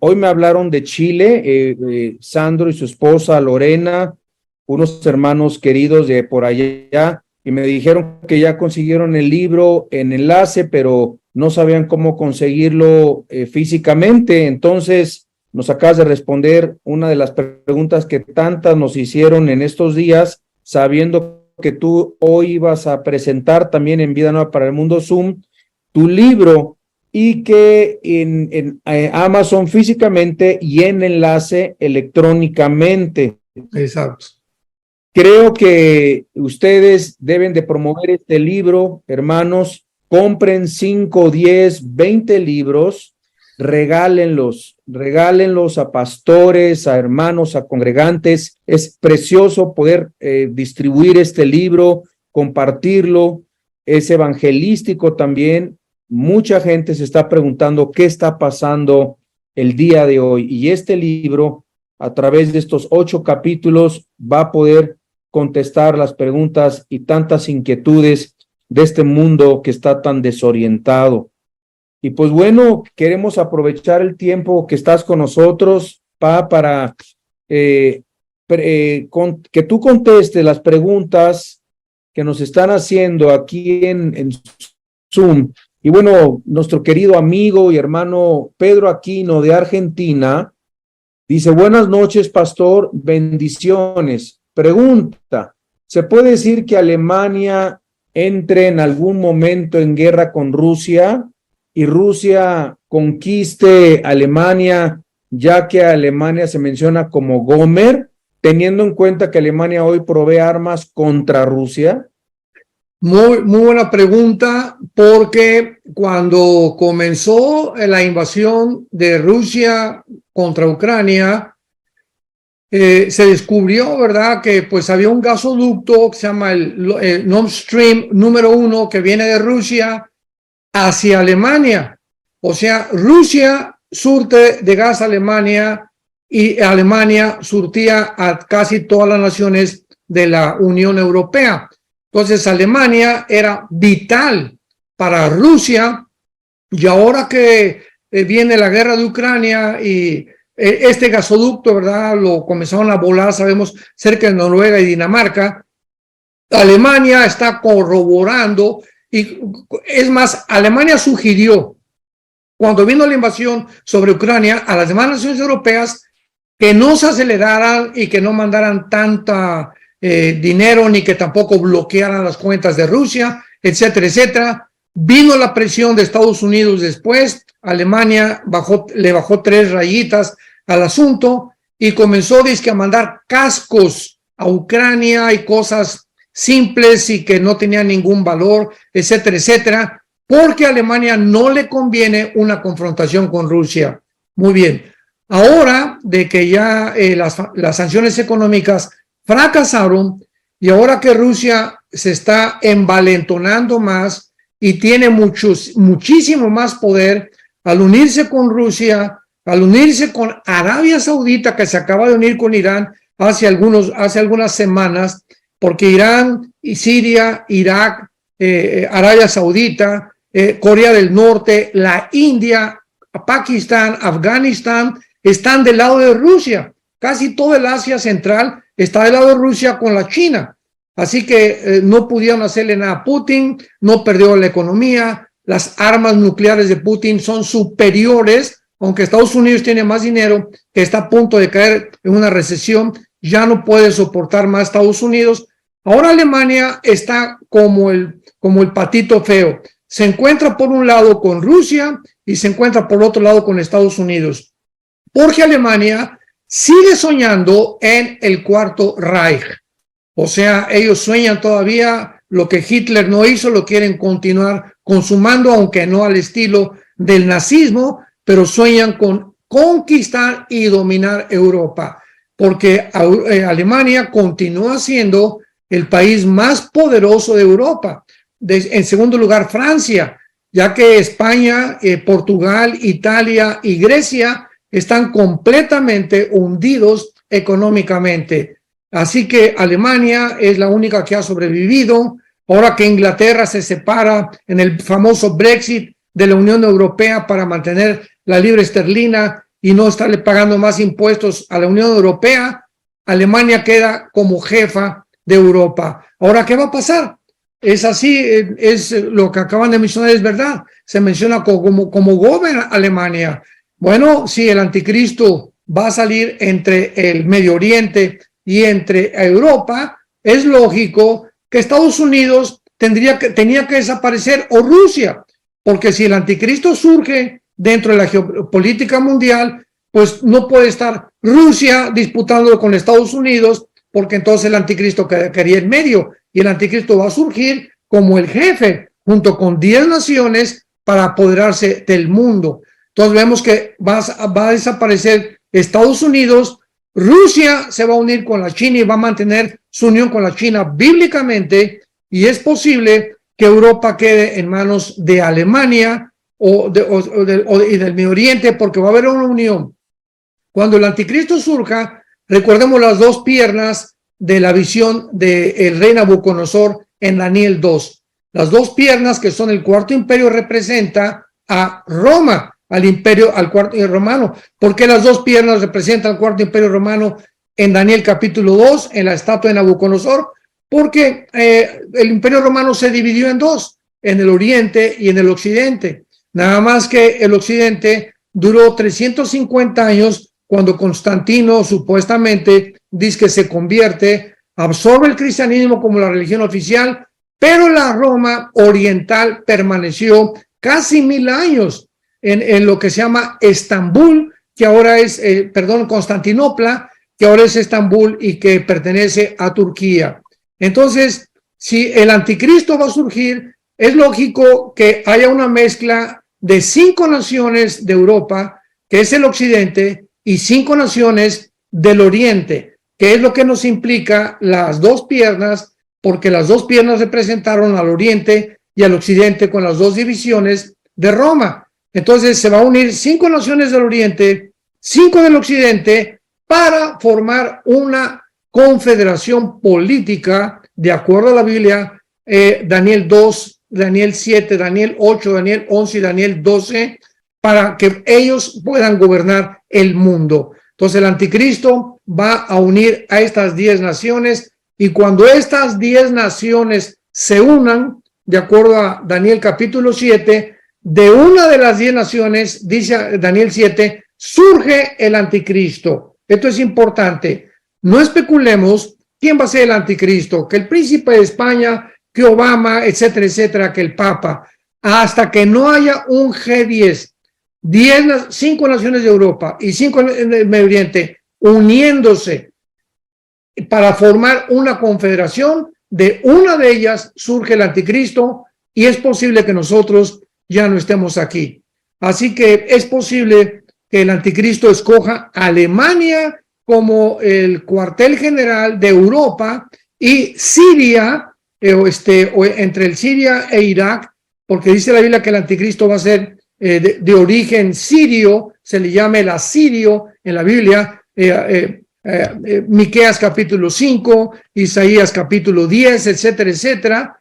Hoy me hablaron de Chile, Sandro y su esposa Lorena, unos hermanos queridos de por allá, y me dijeron que ya consiguieron el libro en Enlace, pero no sabían cómo conseguirlo físicamente. Entonces, nos acabas de responder una de las preguntas que tantas nos hicieron en estos días, sabiendo que tú hoy ibas a presentar también en Vida Nueva para el Mundo Zoom tu libro, y que en Amazon físicamente y en Enlace electrónicamente. Exacto. Creo que ustedes deben de promover este libro, hermanos. Compren 5, 10, 20 libros, regálenlos a pastores, a hermanos, a congregantes. Es precioso poder distribuir este libro, compartirlo. Es evangelístico también. Mucha gente se está preguntando qué está pasando el día de hoy, y este libro, a través de estos 8 capítulos, va a poder contestar las preguntas y tantas inquietudes de este mundo que está tan desorientado. Y pues bueno, queremos aprovechar el tiempo que estás con nosotros, para que tú contestes las preguntas que nos están haciendo aquí en Zoom. Y bueno, nuestro querido amigo y hermano Pedro Aquino de Argentina dice: buenas noches, pastor, bendiciones. Pregunta: ¿se puede decir que Alemania entre en algún momento en guerra con Rusia y Rusia conquiste Alemania, ya que Alemania se menciona como Gomer, teniendo en cuenta que Alemania hoy provee armas contra Rusia? Muy buena pregunta, porque cuando comenzó la invasión de Rusia contra Ucrania, se descubrió, ¿verdad?, que pues había un gasoducto que se llama el Nord Stream número 1, que viene de Rusia hacia Alemania. O sea, Rusia surte de gas a Alemania y Alemania surtía a casi todas las naciones de la Unión Europea. Entonces, Alemania era vital para Rusia, y ahora que viene la guerra de Ucrania y este gasoducto, ¿verdad?, lo comenzaron a volar, sabemos, cerca de Noruega y Dinamarca, Alemania está corroborando, y es más, Alemania sugirió, cuando vino la invasión sobre Ucrania, a las demás naciones europeas que no se aceleraran y que no mandaran tanta dinero, ni que tampoco bloquearan las cuentas de Rusia, etcétera, etcétera. Vino la presión de Estados Unidos después, Alemania le bajó 3 rayitas al asunto y comenzó a mandar cascos a Ucrania y cosas simples y que no tenían ningún valor, etcétera, etcétera, porque a Alemania no le conviene una confrontación con Rusia. Muy bien, ahora de que ya las sanciones económicas fracasaron, y ahora que Rusia se está envalentonando más y tiene muchísimo más poder al unirse con Rusia, al unirse con Arabia Saudita, que se acaba de unir con Irán hace algunas semanas, porque Irán y Siria, Irak, Arabia Saudita, Corea del Norte, la India, Pakistán, Afganistán, están del lado de Rusia. Casi todo el Asia Central está del lado de Rusia con la China. Así que no pudieron hacerle nada a Putin, no perdió la economía, las armas nucleares de Putin son superiores, aunque Estados Unidos tiene más dinero, que está a punto de caer en una recesión, ya no puede soportar más Estados Unidos. Ahora Alemania está como el patito feo. Se encuentra por un lado con Rusia y se encuentra por otro lado con Estados Unidos, porque Alemania sigue soñando en el Cuarto Reich. O sea, ellos sueñan todavía lo que Hitler no hizo, lo quieren continuar consumando, aunque no al estilo del nazismo, pero sueñan con conquistar y dominar Europa, porque Alemania continúa siendo el país más poderoso de Europa. En segundo lugar, Francia, ya que España, Portugal, Italia y Grecia están completamente hundidos económicamente. Así que Alemania es la única que ha sobrevivido. Ahora que Inglaterra se separa en el famoso Brexit de la Unión Europea para mantener la libra esterlina y no estarle pagando más impuestos a la Unión Europea, Alemania queda como jefa de Europa. Ahora, ¿qué va a pasar? Es así, es lo que acaban de mencionar, es verdad. Se menciona como gobierna Alemania. Bueno, si el anticristo va a salir entre el Medio Oriente y entre Europa, es lógico que Estados Unidos tenía que desaparecer, o Rusia, porque si el anticristo surge dentro de la geopolítica mundial, pues no puede estar Rusia disputándolo con Estados Unidos, porque entonces el anticristo quedaría en medio, y el anticristo va a surgir como el jefe, junto con 10 naciones, para apoderarse del mundo. Entonces vemos que va a desaparecer Estados Unidos, Rusia se va a unir con la China y va a mantener su unión con la China bíblicamente, y es posible que Europa quede en manos de Alemania y del Medio Oriente, porque va a haber una unión. Cuando el anticristo surja, recordemos las 2 piernas de la visión del rey Nabucodonosor en Daniel 2. Las 2 piernas, que son el cuarto imperio, representa a Roma, al imperio, al cuarto romano. ¿Por qué las dos piernas representan el cuarto imperio romano en Daniel capítulo 2, en la estatua de Nabucodonosor? Porque el imperio romano se dividió en dos, en el oriente y en el occidente. Nada más que el occidente duró 350 años cuando Constantino supuestamente dice que se convierte, absorbe el cristianismo como la religión oficial, pero la Roma oriental permaneció casi 1000 años en lo que se llama Estambul, que ahora es, Constantinopla, que ahora es Estambul y que pertenece a Turquía. Entonces, si el anticristo va a surgir, es lógico que haya una mezcla de 5 naciones de Europa, que es el occidente, y 5 naciones del oriente, que es lo que nos implica las dos piernas, porque las dos piernas representaron al oriente y al occidente con las dos divisiones de Roma. Entonces se va a unir 5 naciones del oriente, 5 del occidente, para formar una confederación política, de acuerdo a la Biblia, Daniel 2, Daniel 7, Daniel 8, Daniel 11 y Daniel 12, para que ellos puedan gobernar el mundo. Entonces el anticristo va a unir a estas 10 naciones, y cuando estas 10 naciones se unan, de acuerdo a Daniel capítulo 7, de una de las 10 naciones, dice Daniel 7, surge el anticristo. Esto es importante. No especulemos quién va a ser el anticristo, que el príncipe de España, que Obama, etcétera, etcétera, que el Papa, hasta que no haya un G10, 5 naciones de Europa y 5 en el Medio Oriente uniéndose para formar una confederación. De una de ellas surge el anticristo, y es posible que nosotros ya no estemos aquí. Así que es posible que el anticristo escoja Alemania como el cuartel general de Europa, y Siria, o entre el Siria e Irak, porque dice la Biblia que el anticristo va a ser de origen sirio, se le llama el asirio en la Biblia. Miqueas capítulo 5, Isaías capítulo 10, etcétera, etcétera,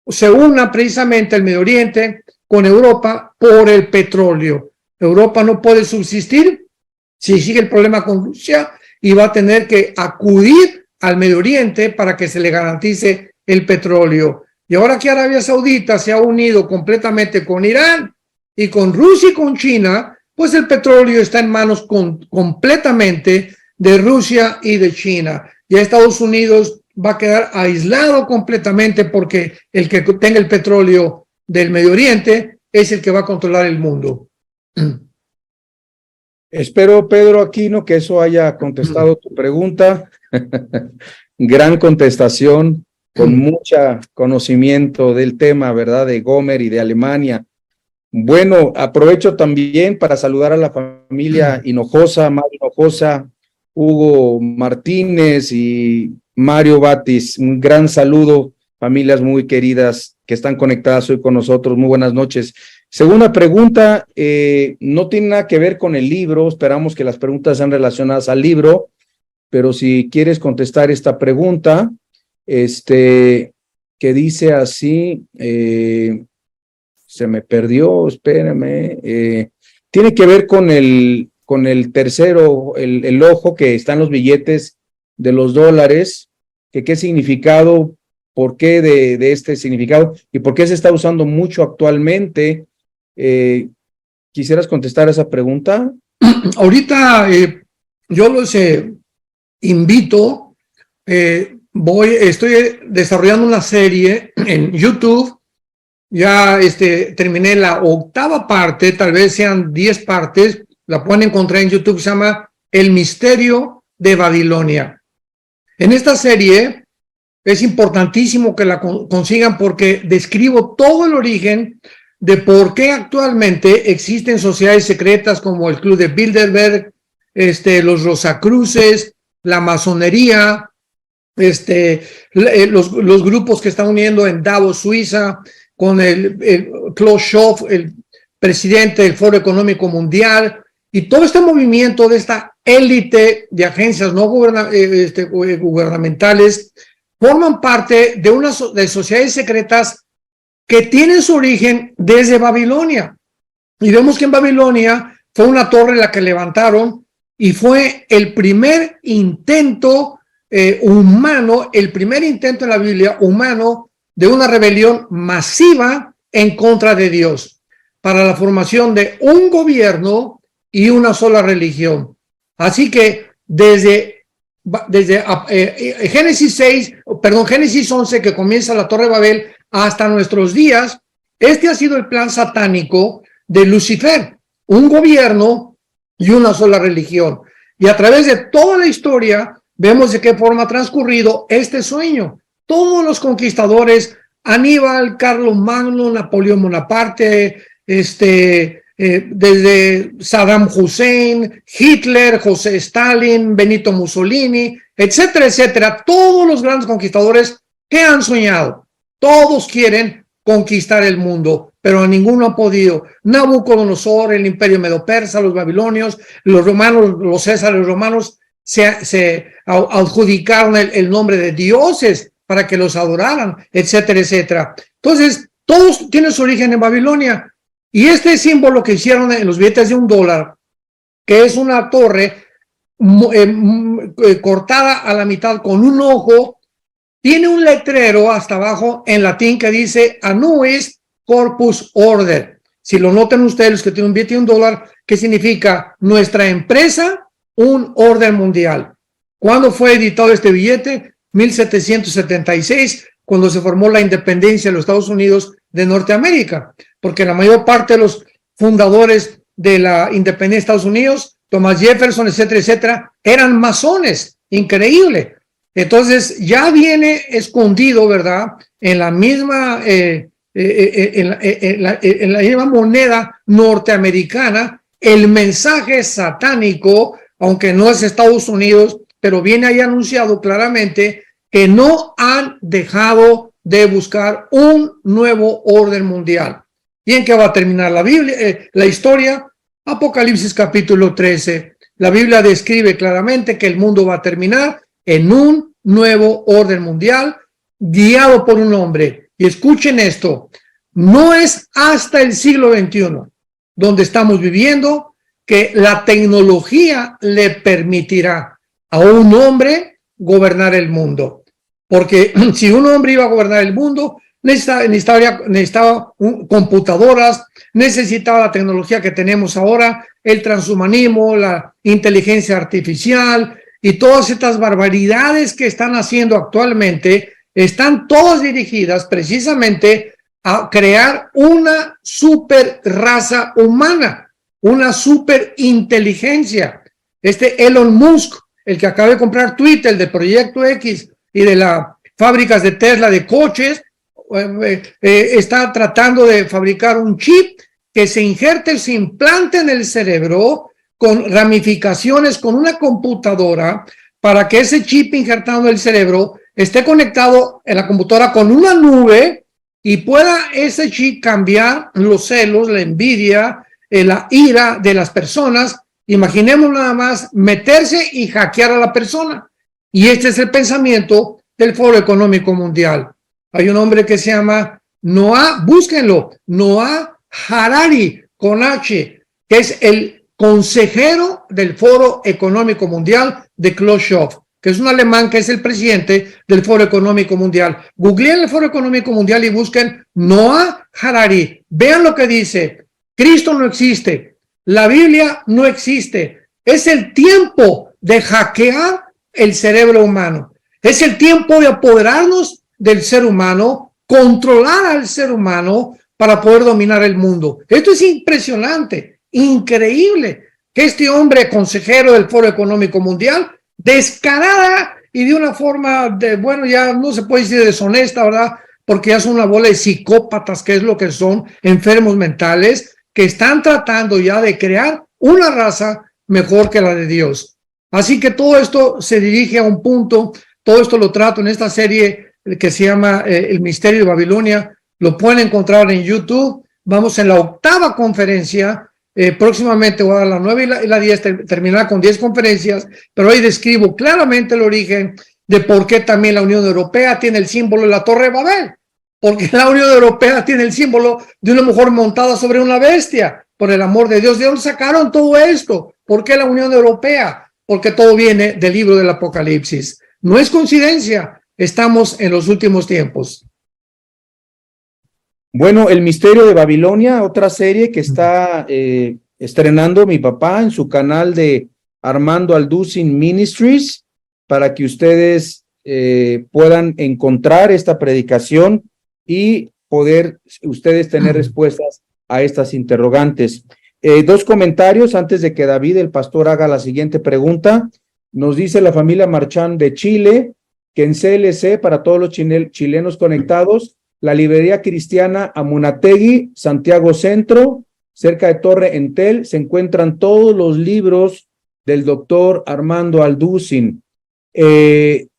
se una precisamente el Medio Oriente con Europa por el petróleo. Europa no puede subsistir si sigue el problema con Rusia, y va a tener que acudir al Medio Oriente para que se le garantice el petróleo. Y ahora que Arabia Saudita se ha unido completamente con Irán y con Rusia y con China, pues el petróleo está en manos completamente de Rusia y de China. Y Estados Unidos va a quedar aislado completamente, porque el que tenga el petróleo del Medio Oriente es el que va a controlar el mundo. Espero, Pedro Aquino, que eso haya contestado tu pregunta. Gran contestación, con mucho conocimiento del tema, ¿verdad? De Gomer y de Alemania. Bueno, aprovecho también para saludar a la familia Hinojosa, Mario Hinojosa, Hugo Martínez y Mario Batis. Un gran saludo, familias muy queridas que están conectadas hoy con nosotros. Muy buenas noches. Segunda pregunta, no tiene nada que ver con el libro. Esperamos que las preguntas sean relacionadas al libro, pero si quieres contestar esta pregunta, que dice así, se me perdió, espérame, tiene que ver con el tercero, el ojo que está en los billetes de los dólares, que qué significado, por qué de este significado y por qué se está usando mucho actualmente. ¿Quisieras contestar esa pregunta? Ahorita yo los invito, estoy desarrollando una serie en YouTube. Ya terminé la 8ª parte, tal vez sean 10 partes, la pueden encontrar en YouTube, se llama El Misterio de Babilonia. En esta serie es importantísimo que la consigan, porque describo todo el origen de por qué actualmente existen sociedades secretas como el Club de Bilderberg, los Rosacruces, la masonería, los grupos que están uniendo en Davos, Suiza, con el Klaus Schwab, el presidente del Foro Económico Mundial, y todo este movimiento de esta élite de agencias no gubernamentales forman parte de sociedades secretas que tienen su origen desde Babilonia. Y vemos que en Babilonia fue una torre la que levantaron y fue el primer intento humano, el primer intento en la Biblia humano de una rebelión masiva en contra de Dios para la formación de un gobierno y una sola religión. Así que desde Génesis 11, que comienza la Torre de Babel, hasta nuestros días, este ha sido el plan satánico de Lucifer, un gobierno y una sola religión. Y a través de toda la historia vemos de qué forma ha transcurrido este sueño. Todos los conquistadores, Aníbal, Carlomagno, Napoleón Bonaparte, desde Saddam Hussein, Hitler, José Stalin, Benito Mussolini, etcétera, etcétera, todos los grandes conquistadores que han soñado, todos quieren conquistar el mundo, pero ninguno ha podido. Nabucodonosor, el imperio medo-persa, los babilonios, los romanos, los césares romanos se adjudicaron el nombre de dioses para que los adoraran, etcétera, etcétera. Entonces, todos tienen su origen en Babilonia. Y este símbolo que hicieron en los billetes de $1, que es una torre cortada a la mitad con un ojo, tiene un letrero hasta abajo en latín que dice Annuis Corpus Order. Si lo notan ustedes, los que tienen un billete de $1, ¿qué significa? Nuestra empresa, un orden mundial. ¿Cuándo fue editado este billete? 1776, cuando se formó la independencia de los Estados Unidos de Norteamérica, porque la mayor parte de los fundadores de la independencia de Estados Unidos, Thomas Jefferson, etcétera, etcétera, eran masones. Increíble. Entonces ya viene escondido, ¿verdad?, en la misma en la misma moneda norteamericana el mensaje satánico, aunque no es Estados Unidos, pero viene ahí anunciado claramente que no han dejado de buscar un nuevo orden mundial. ¿Y en qué va a terminar la Biblia, la historia? Apocalipsis capítulo 13. La Biblia describe claramente que el mundo va a terminar en un nuevo orden mundial guiado por un hombre. Y escuchen esto, no es hasta el siglo XXI donde estamos viviendo que la tecnología le permitirá a un hombre gobernar el mundo. Porque si un hombre iba a gobernar el mundo, necesitaba computadoras, necesitaba la tecnología que tenemos ahora, el transhumanismo, la inteligencia artificial y todas estas barbaridades que están haciendo actualmente, están todas dirigidas precisamente a crear una super raza humana, una super inteligencia. Elon Musk, el que acaba de comprar Twitter, el de Proyecto X y de las fábricas de Tesla de coches, está tratando de fabricar un chip que se injerte, se implante en el cerebro con ramificaciones, con una computadora, para que ese chip injertado en el cerebro esté conectado en la computadora con una nube y pueda ese chip cambiar los celos, la envidia, la ira de las personas. Imaginemos nada más meterse y hackear a la persona. Y este es el pensamiento del Foro Económico Mundial. Hay un hombre que se llama Noah, búsquenlo, Noah Harari, con H, que es el consejero del Foro Económico Mundial de Klaus Schwab, que es un alemán que es el presidente del Foro Económico Mundial. Googleen el Foro Económico Mundial y busquen Noah Harari. Vean lo que dice. Cristo no existe. La Biblia no existe. Es el tiempo de hackear el cerebro humano. Es el tiempo de apoderarnos del ser humano, controlar al ser humano para poder dominar el mundo. Esto es impresionante, increíble, que este hombre consejero del Foro Económico Mundial, descarada y de una forma ya no se puede decir deshonesta, ¿verdad? Porque ya son una bola de psicópatas, que es lo que son, enfermos mentales, que están tratando ya de crear una raza mejor que la de Dios. Así que todo esto se dirige a un punto, todo esto lo trato en esta serie que se llama El Misterio de Babilonia. Lo pueden encontrar en YouTube. Vamos en la 8ª conferencia. Próximamente voy a dar la 9 y la 10, terminará con 10 conferencias, pero ahí describo claramente el origen de por qué también la Unión Europea tiene el símbolo de la Torre de Babel, porque la Unión Europea tiene el símbolo de una mujer montada sobre una bestia. Por el amor de Dios, ¿de dónde sacaron todo esto? ¿Por qué la Unión Europea? Porque todo viene del libro del Apocalipsis. No es coincidencia, estamos en los últimos tiempos. Bueno, El Misterio de Babilonia, otra serie que está estrenando mi papá en su canal de Armando Alducin Ministries, para que ustedes puedan encontrar esta predicación y poder ustedes tener respuestas a estas interrogantes. Dos comentarios antes de que David, el pastor, haga la siguiente pregunta. Nos dice la familia Marchán de Chile que en CLC, para todos los chilenos conectados, la librería cristiana Amunategui, Santiago Centro, cerca de Torre Entel, se encuentran todos los libros del doctor Armando Alducin.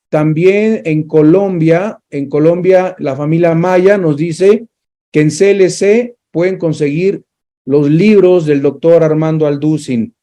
También en Colombia, la familia Maya nos dice que en CLC pueden conseguir los libros del doctor Armando Alducin.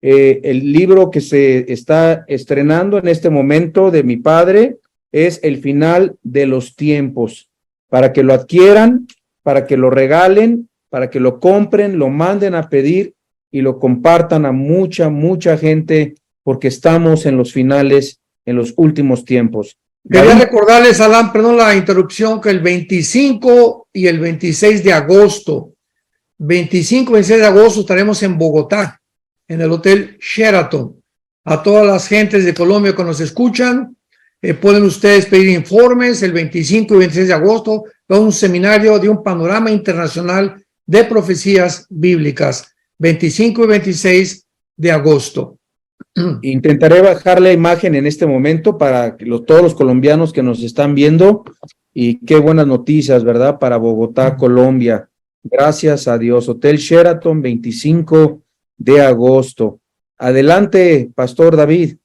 El libro que se está estrenando en este momento de mi padre es El final de los tiempos, para que lo adquieran, para que lo regalen, para que lo compren, lo manden a pedir y lo compartan a mucha gente, porque estamos en los finales, en los últimos tiempos. Quería recordarles, Alan, perdón la interrupción, que el 25 y el 26 de agosto, 25 y 26 de agosto estaremos en Bogotá, en el Hotel Sheraton. A todas las gentes de Colombia que nos escuchan, pueden ustedes pedir informes el 25 y 26 de agosto, va a un seminario de un panorama internacional de profecías bíblicas, 25 y 26 de agosto. Intentaré bajar la imagen en este momento para todos los colombianos que nos están viendo, y qué buenas noticias, ¿verdad? Para Bogotá, Colombia. Gracias a Dios. Hotel Sheraton, 25 de agosto. Adelante, Pastor David.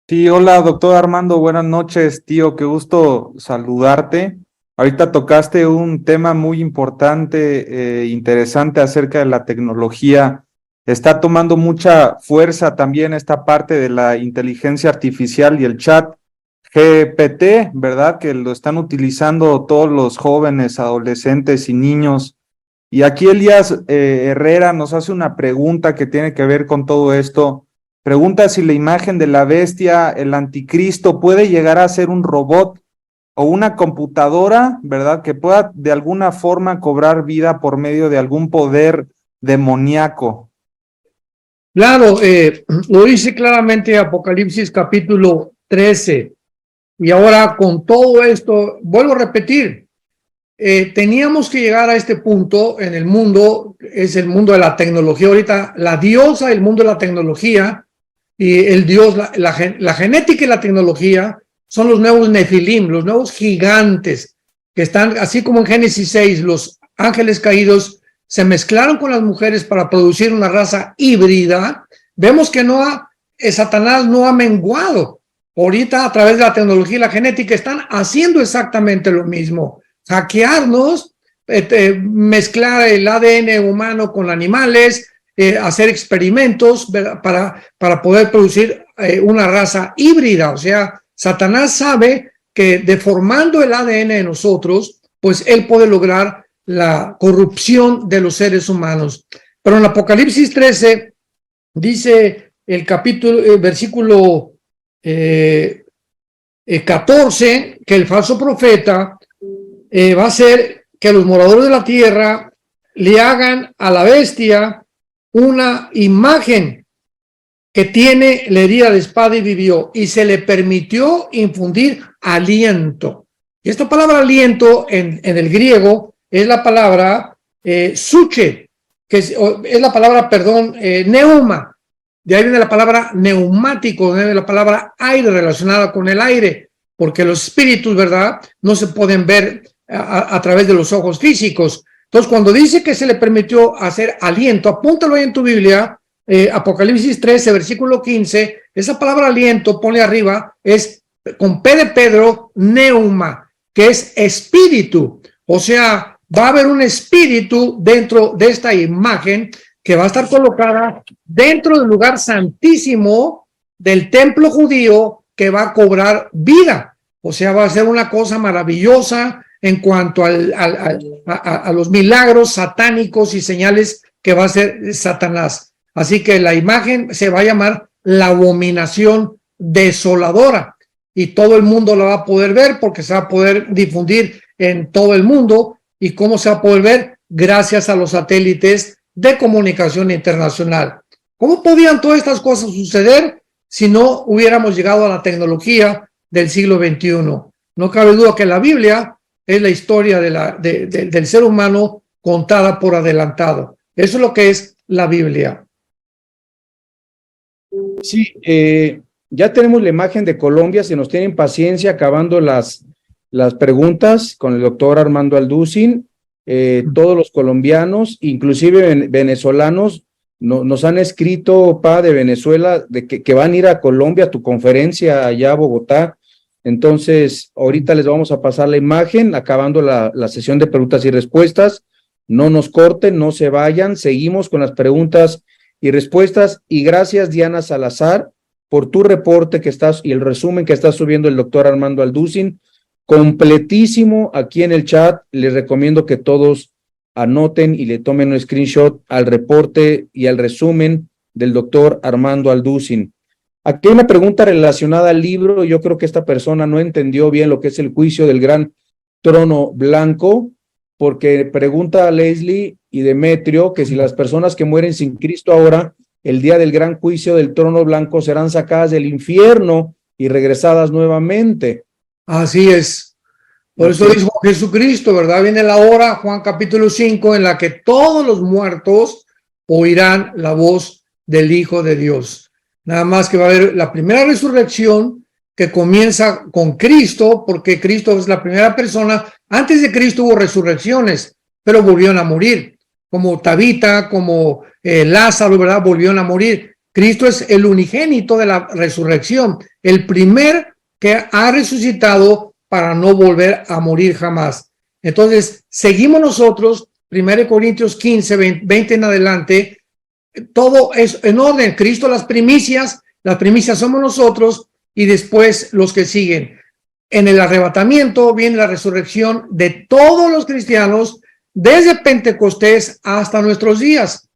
Sí, hola, doctor Armando, buenas noches, tío, qué gusto saludarte. Ahorita tocaste un tema muy importante, interesante acerca de la tecnología. Está tomando mucha fuerza también esta parte de la inteligencia artificial y el chat GPT, ¿verdad? Que lo están utilizando todos los jóvenes, adolescentes y niños. Y aquí Elías Herrera nos hace una pregunta que tiene que ver con todo esto. Pregunta si la imagen de la bestia, el anticristo, puede llegar a ser un robot o una computadora, ¿verdad? Que pueda de alguna forma cobrar vida por medio de algún poder demoníaco. Claro, lo dice claramente Apocalipsis capítulo 13. Y ahora con todo esto, vuelvo a repetir, teníamos que llegar a este punto en el mundo, es el mundo de la tecnología. Ahorita la diosa del mundo de la tecnología y el dios, la genética y la tecnología son los nuevos Nefilim, los nuevos gigantes que están, así como en Génesis 6, los ángeles caídos se mezclaron con las mujeres para producir una raza híbrida. Vemos que Satanás no ha menguado. Ahorita a través de la tecnología y la genética están haciendo exactamente lo mismo. Hackearnos, mezclar el ADN humano con animales, hacer experimentos para poder producir una raza híbrida. O sea, Satanás sabe que deformando el ADN de nosotros, pues él puede lograr la corrupción de los seres humanos. Pero en Apocalipsis 13 dice el capítulo, versículo 14, que el falso profeta va a hacer que los moradores de la tierra le hagan a la bestia una imagen que tiene la herida de espada y vivió, y se le permitió infundir aliento. Y esta palabra aliento en el griego es la palabra suche, que es la palabra, neuma. De ahí viene la palabra neumático, de la palabra aire, relacionada con el aire, porque los espíritus, ¿verdad?, no se pueden ver a través de los ojos físicos. Entonces, cuando dice que se le permitió hacer aliento, apúntalo ahí en tu Biblia, Apocalipsis 13, versículo 15, esa palabra aliento, ponle arriba, es con P de Pedro, neuma, que es espíritu. O sea, va a haber un espíritu dentro de esta imagen que va a estar colocada dentro del lugar santísimo del templo judío, que va a cobrar vida. O sea, va a ser una cosa maravillosa, en cuanto a los milagros satánicos y señales que va a hacer Satanás. Así que la imagen se va a llamar la abominación desoladora y todo el mundo la va a poder ver porque se va a poder difundir en todo el mundo. ¿Y cómo se va a poder ver? Gracias a los satélites de comunicación internacional. ¿Cómo podían todas estas cosas suceder si no hubiéramos llegado a la tecnología del siglo XXI? No cabe duda que la Biblia es la historia del ser humano contada por adelantado. Eso es lo que es la Biblia. Sí, ya tenemos la imagen de Colombia, si nos tienen paciencia, acabando las preguntas con el doctor Armando Alducin. Todos los colombianos, inclusive venezolanos, nos han escrito, de Venezuela, de que van a ir a Colombia, a tu conferencia allá a Bogotá. Entonces, ahorita les vamos a pasar la imagen, acabando la sesión de preguntas y respuestas. No nos corten, no se vayan, seguimos con las preguntas y respuestas. Y gracias, Diana Salazar, por tu reporte y el resumen que está subiendo el doctor Armando Alducin, completísimo aquí en el chat. Les recomiendo que todos anoten y le tomen un screenshot al reporte y al resumen del doctor Armando Alducin. Aquí hay una pregunta relacionada al libro. Yo creo que esta persona no entendió bien lo que es el juicio del gran trono blanco, porque pregunta a Leslie y Demetrio que si las personas que mueren sin Cristo ahora, el día del gran juicio del trono blanco, serán sacadas del infierno y regresadas nuevamente. Así es. Por eso dijo Jesucristo, ¿verdad? Viene la hora, Juan capítulo 5, en la que todos los muertos oirán la voz del Hijo de Dios. Nada más que va a haber la primera resurrección que comienza con Cristo, porque Cristo es la primera persona. Antes de Cristo hubo resurrecciones, pero volvieron a morir, como Tabita, como Lázaro, ¿verdad? Volvieron a morir. Cristo es el unigénito de la resurrección, el primer que ha resucitado para no volver a morir jamás. Entonces, seguimos nosotros, 1 Corintios 15, 20 en adelante, todo es en orden. Cristo las primicias somos nosotros, y después los que siguen. En el arrebatamiento viene la resurrección de todos los cristianos, desde Pentecostés hasta nuestros días.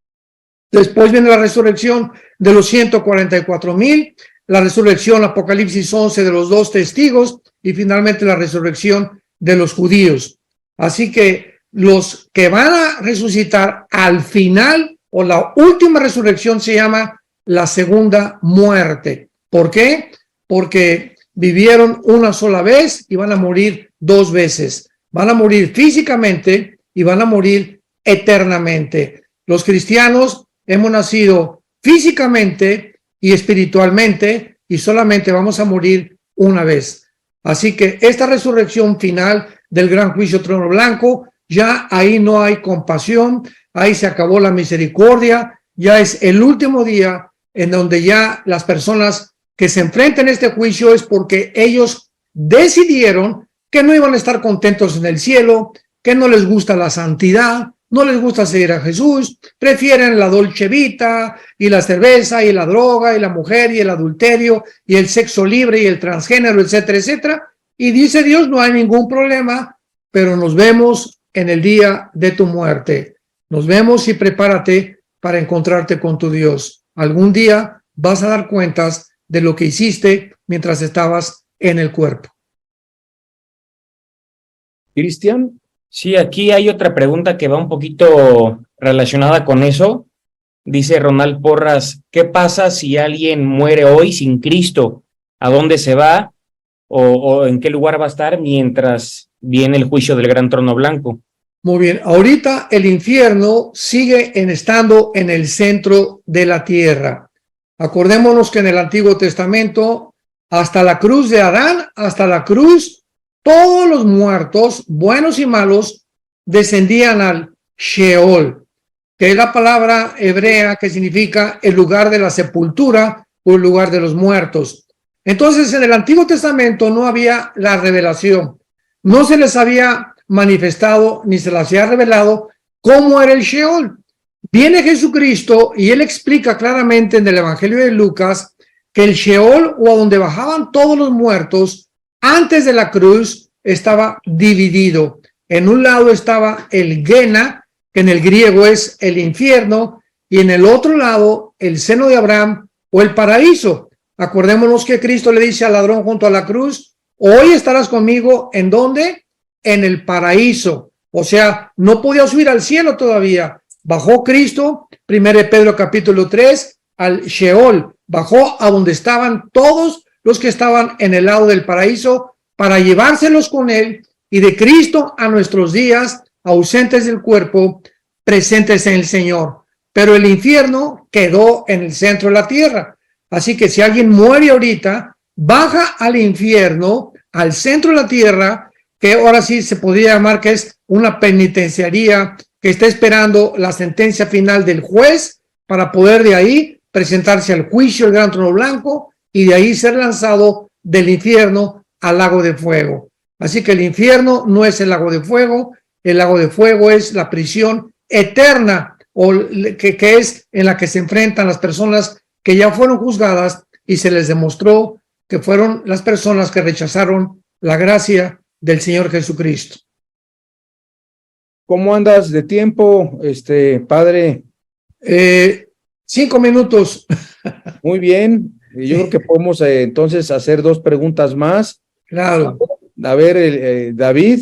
Después viene la resurrección de los 144,000, la resurrección, Apocalipsis 11, de los 2 testigos, y finalmente la resurrección de los judíos. Así que los que van a resucitar al final, o la última resurrección, se llama la segunda muerte. ¿Por qué? Porque vivieron una sola vez y van a morir 2 veces. Van a morir físicamente y van a morir eternamente. Los cristianos hemos nacido físicamente y espiritualmente, y solamente vamos a morir una vez. Así que esta resurrección final del gran juicio trono blanco, ya ahí no hay compasión, ahí se acabó la misericordia, ya es el último día en donde ya las personas que se enfrentan a este juicio es porque ellos decidieron que no iban a estar contentos en el cielo, que no les gusta la santidad, no les gusta seguir a Jesús, prefieren la dolce vita y la cerveza y la droga y la mujer y el adulterio y el sexo libre y el transgénero, etcétera, etcétera. Y dice Dios, no hay ningún problema, pero nos vemos en el día de tu muerte. Nos vemos y prepárate para encontrarte con tu Dios. Algún día vas a dar cuentas de lo que hiciste mientras estabas en el cuerpo. Cristian. Sí, aquí hay otra pregunta que va un poquito relacionada con eso. Dice Ronald Porras, ¿qué pasa si alguien muere hoy sin Cristo? ¿A dónde se va? ¿O en qué lugar va a estar mientras viene el juicio del gran trono blanco? Muy bien, ahorita el infierno sigue estando en el centro de la tierra. Acordémonos que en el Antiguo Testamento, hasta la cruz de Adán, hasta la cruz, todos los muertos, buenos y malos, descendían al Sheol, que es la palabra hebrea que significa el lugar de la sepultura o el lugar de los muertos. Entonces, en el Antiguo Testamento no había la revelación, no se les había manifestado ni se les había revelado cómo era el Sheol. Viene Jesucristo y él explica claramente en el Evangelio de Lucas que el Sheol, o a donde bajaban todos los muertos antes de la cruz, estaba dividido. En un lado estaba el Gena, que en el griego es el infierno, y en el otro lado el seno de Abraham o el paraíso. Acordémonos que Cristo le dice al ladrón junto a la cruz, hoy estarás conmigo, ¿en dónde? En el paraíso. O sea, no podía subir al cielo todavía. Bajó Cristo, 1 Pedro capítulo 3, al Sheol. Bajó a donde estaban todos los que estaban en el lado del paraíso para llevárselos con él, y de Cristo a nuestros días, ausentes del cuerpo, presentes en el Señor. Pero el infierno quedó en el centro de la tierra. Así que si alguien muere ahorita, baja al infierno, al centro de la tierra, que ahora sí se podría llamar que es una penitenciaría que está esperando la sentencia final del juez para poder de ahí presentarse al juicio, el gran trono blanco, y de ahí ser lanzado del infierno al lago de fuego. Así que el infierno no es el lago de fuego es la prisión eterna, o que es en la que se enfrentan las personas que ya fueron juzgadas y se les demostró que fueron las personas que rechazaron la gracia del Señor Jesucristo. ¿Cómo andas de tiempo, padre? 5 minutos. Muy bien. Yo creo que podemos entonces hacer 2 preguntas más. Claro. A ver, David.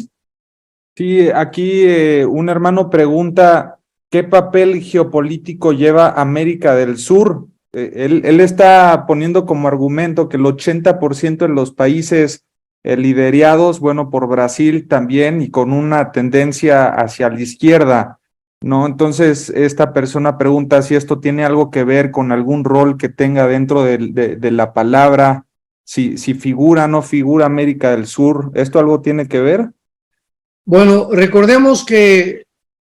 Sí, aquí un hermano pregunta, ¿qué papel geopolítico lleva América del Sur? Él está poniendo como argumento que el 80% de los países liderados, bueno, por Brasil también, y con una tendencia hacia la izquierda, ¿no? Entonces, esta persona pregunta si esto tiene algo que ver con algún rol que tenga dentro de la palabra, si figura o no figura América del Sur. ¿Esto algo tiene que ver? Bueno, recordemos que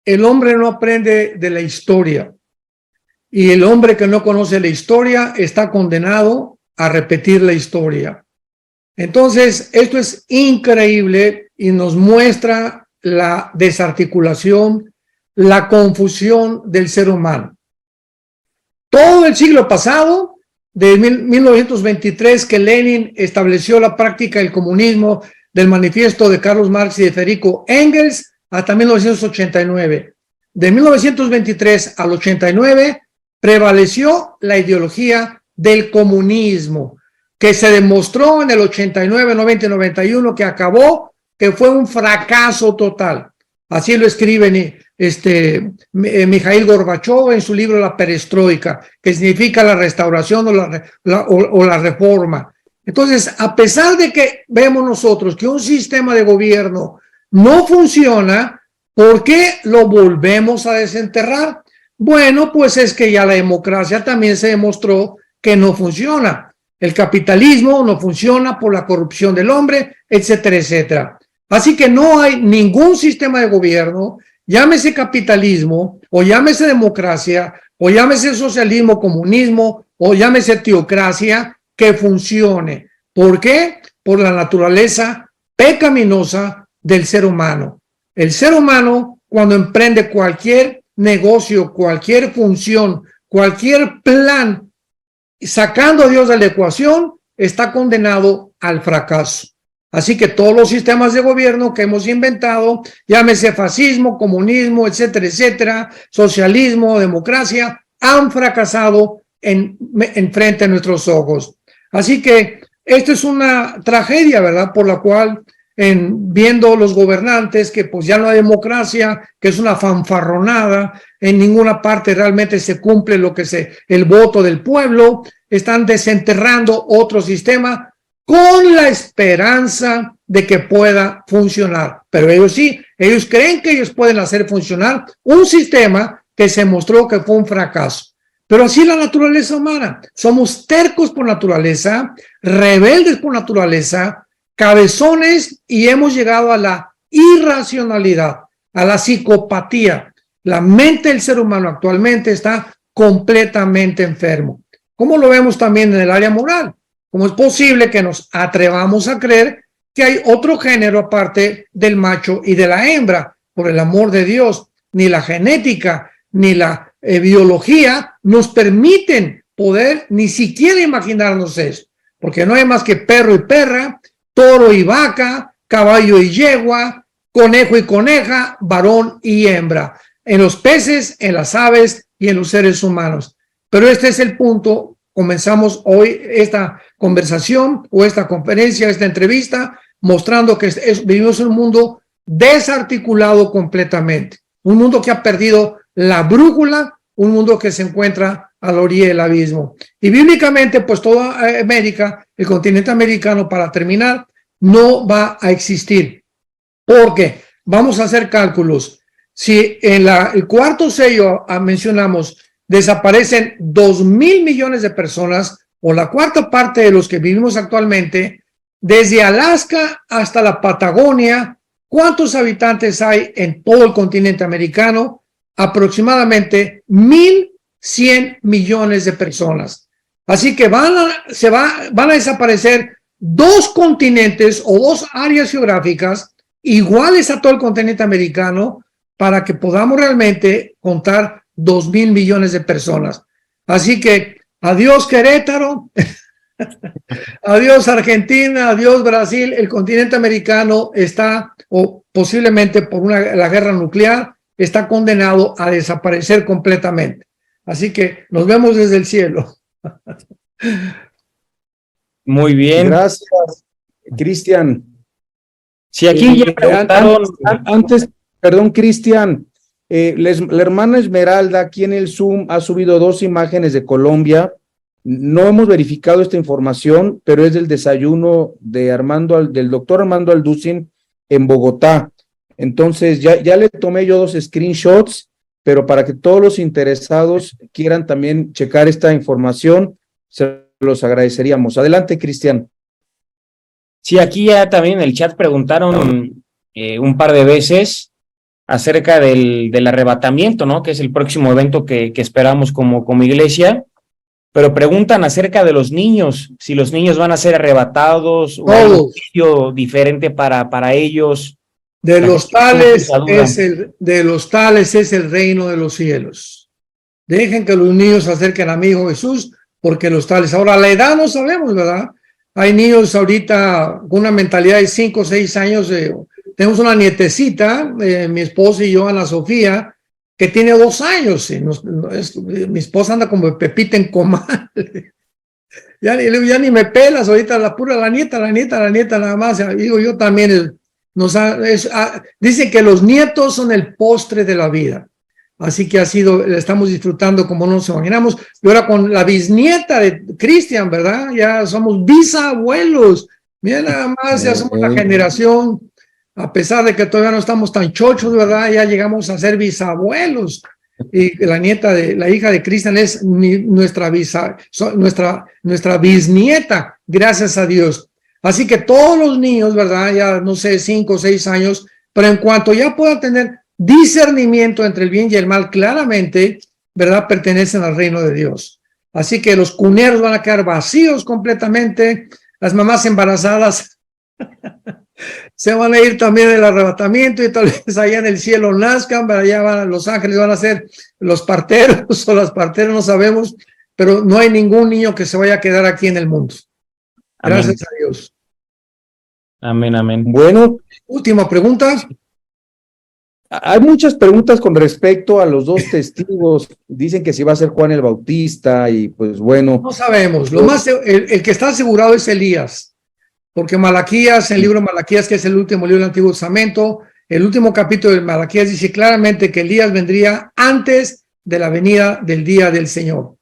el hombre no aprende de la historia, y el hombre que no conoce la historia está condenado a repetir la historia. Entonces, esto es increíble y nos muestra la desarticulación, la confusión del ser humano. Todo el siglo pasado, de 1923, que Lenin estableció la práctica del comunismo, del manifiesto de Carlos Marx y de Federico Engels, hasta 1989. De 1923 al 89 prevaleció la ideología del comunismo, que se demostró en el 89, 90 y 91 que acabó, que fue un fracaso total. Así lo escribe Mikhail Gorbachev en su libro La Perestroika, que significa la restauración o la reforma. Entonces, a pesar de que vemos nosotros que un sistema de gobierno no funciona, ¿por qué lo volvemos a desenterrar? Bueno, pues es que ya la democracia también se demostró que no funciona. El capitalismo no funciona por la corrupción del hombre, etcétera, etcétera. Así que no hay ningún sistema de gobierno, llámese capitalismo, o llámese democracia, o llámese socialismo, comunismo, o llámese teocracia, que funcione. ¿Por qué? Por la naturaleza pecaminosa del ser humano. El ser humano, cuando emprende cualquier negocio, cualquier función, cualquier plan, sacando a Dios de la ecuación, está condenado al fracaso. Así que todos los sistemas de gobierno que hemos inventado, llámese fascismo, comunismo, etcétera, etcétera, socialismo, democracia, han fracasado en frente a nuestros ojos. Así que esto es una tragedia, ¿verdad? Por la cual, viendo los gobernantes que pues ya no hay democracia, que es una fanfarronada, en ninguna parte realmente se cumple lo que el voto del pueblo, están desenterrando otro sistema con la esperanza de que pueda funcionar. Pero ellos sí, ellos creen que ellos pueden hacer funcionar un sistema que se mostró que fue un fracaso. Pero así es la naturaleza humana. Somos tercos por naturaleza, rebeldes por naturaleza, cabezones, y hemos llegado a la irracionalidad, a la psicopatía. La mente del ser humano actualmente está completamente enfermo. ¿Cómo lo vemos también en el área moral? ¿Cómo es posible que nos atrevamos a creer que hay otro género aparte del macho y de la hembra? Por el amor de Dios, ni la genética, ni la biología nos permiten poder ni siquiera imaginarnos eso, porque no hay más que perro y perra, toro y vaca, caballo y yegua, conejo y coneja, varón y hembra, en los peces, en las aves y en los seres humanos. Pero este es el punto. Comenzamos hoy esta conversación o esta conferencia, esta entrevista, mostrando que vivimos en un mundo desarticulado completamente, un mundo que ha perdido la brújula, un mundo que se encuentra a la orilla del abismo. Y bíblicamente, pues toda América, el continente americano, para terminar, no va a existir. Porque vamos a hacer cálculos. Si en el cuarto sello mencionamos desaparecen 2,000 millones de personas, o la cuarta parte de los que vivimos actualmente, desde Alaska hasta la Patagonia, ¿cuántos habitantes hay en todo el continente americano? Aproximadamente 1,100 millones de personas. Así que van a desaparecer 2 continentes o 2 áreas geográficas iguales a todo el continente americano para que podamos realmente contar 2,000 millones de personas. Así que adiós Querétaro, adiós Argentina, adiós Brasil. El continente americano está, o posiblemente por la guerra nuclear, está condenado a desaparecer completamente. Así que nos vemos desde el cielo. Muy bien. Gracias, Cristian. Sí, aquí ya preguntaron. Perdón, Cristian. La hermana Esmeralda aquí en el Zoom ha subido 2 imágenes de Colombia. No hemos verificado esta información, pero es del desayuno del doctor Armando Alducin en Bogotá. Entonces ya le tomé yo 2 screenshots, pero para que todos los interesados quieran también checar esta información, se los agradeceríamos. Adelante, Cristian. Sí, aquí ya también en el chat preguntaron un par de veces acerca del arrebatamiento, ¿no? Que es el próximo evento que esperamos como iglesia, pero preguntan acerca de los niños, si los niños van a ser arrebatados o hay un sitio diferente para ellos. De los tales es el reino de los cielos. Dejen que los niños se acerquen a mi Hijo Jesús, porque los tales. Ahora, la edad no sabemos, ¿verdad? Hay niños ahorita con una mentalidad de 5 o 6 años. Tenemos una nietecita, mi esposa y yo, Ana Sofía, que tiene 2 años. Mi esposa anda como Pepita en comal. ya ni me pelas ahorita, la nieta nada más. Digo, yo también. Dicen que los nietos son el postre de la vida. Así que estamos disfrutando como no nos imaginamos. Y ahora con la bisnieta de Cristian, ¿verdad? Ya somos bisabuelos. Mira nada más, ya somos la generación, a pesar de que todavía no estamos tan chochos, ¿verdad? Ya llegamos a ser bisabuelos. Y la hija de Cristian es nuestra bisnieta, gracias a Dios. Así que todos los niños, ¿verdad? Ya no sé, 5 o 6 años, pero en cuanto ya puedan tener discernimiento entre el bien y el mal, claramente, ¿verdad? Pertenecen al reino de Dios. Así que los cuneros van a quedar vacíos completamente, las mamás embarazadas se van a ir también del arrebatamiento y tal vez allá en el cielo nazcan, pero allá los ángeles van a ser los parteros o las parteras, no sabemos, pero no hay ningún niño que se vaya a quedar aquí en el mundo. Gracias a Dios. Amén, amén. Bueno, última pregunta. Hay muchas preguntas con respecto a los 2 testigos. Dicen que si va a ser Juan el Bautista y pues bueno. No sabemos. El que está asegurado es Elías, porque Malaquías, el libro de Malaquías, que es el último libro del Antiguo Testamento, el último capítulo de Malaquías dice claramente que Elías vendría antes de la venida del día del Señor.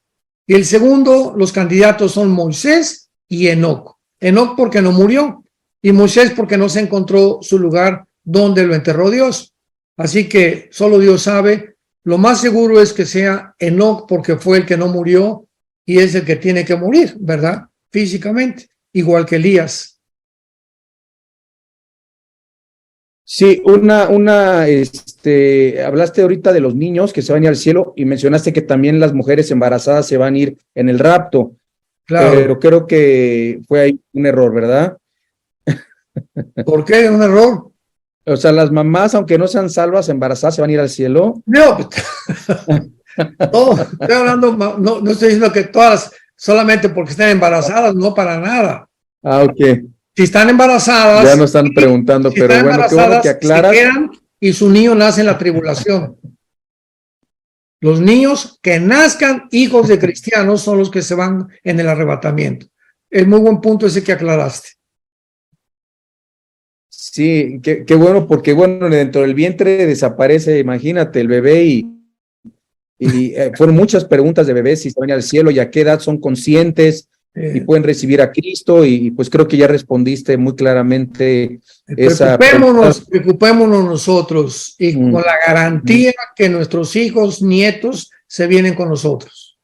Y el segundo, los candidatos son Moisés y Enoc. Enoc porque no murió y Moisés porque no se encontró su lugar donde lo enterró Dios. Así que solo Dios sabe. Lo más seguro es que sea Enoc porque fue el que no murió y es el que tiene que morir, ¿verdad? Físicamente, igual que Elías. Sí, hablaste ahorita de los niños que se van a ir al cielo y mencionaste que también las mujeres embarazadas se van a ir en el rapto. Claro. Pero creo que fue ahí un error, ¿verdad? ¿Por qué un error? O sea, las mamás, aunque no sean salvas, embarazadas, ¿se van a ir al cielo? No, estoy hablando, no estoy diciendo que todas, solamente porque estén embarazadas, no para nada. Ah, ok. Si están embarazadas. Ya nos están preguntando, si pero están bueno, qué bueno que aclaras. se quedan y su niño nace en la tribulación. Los niños que nazcan hijos de cristianos son los que se van en el arrebatamiento. Es muy buen punto ese que aclaraste. Sí, qué bueno, porque bueno, dentro del vientre desaparece, imagínate, el bebé y fueron muchas preguntas de bebés si se van al cielo y a qué edad son conscientes y pueden recibir a Cristo y pues creo que ya respondiste muy claramente esa pregunta. Preocupémonos nosotros y con la garantía que nuestros hijos, nietos se vienen con nosotros.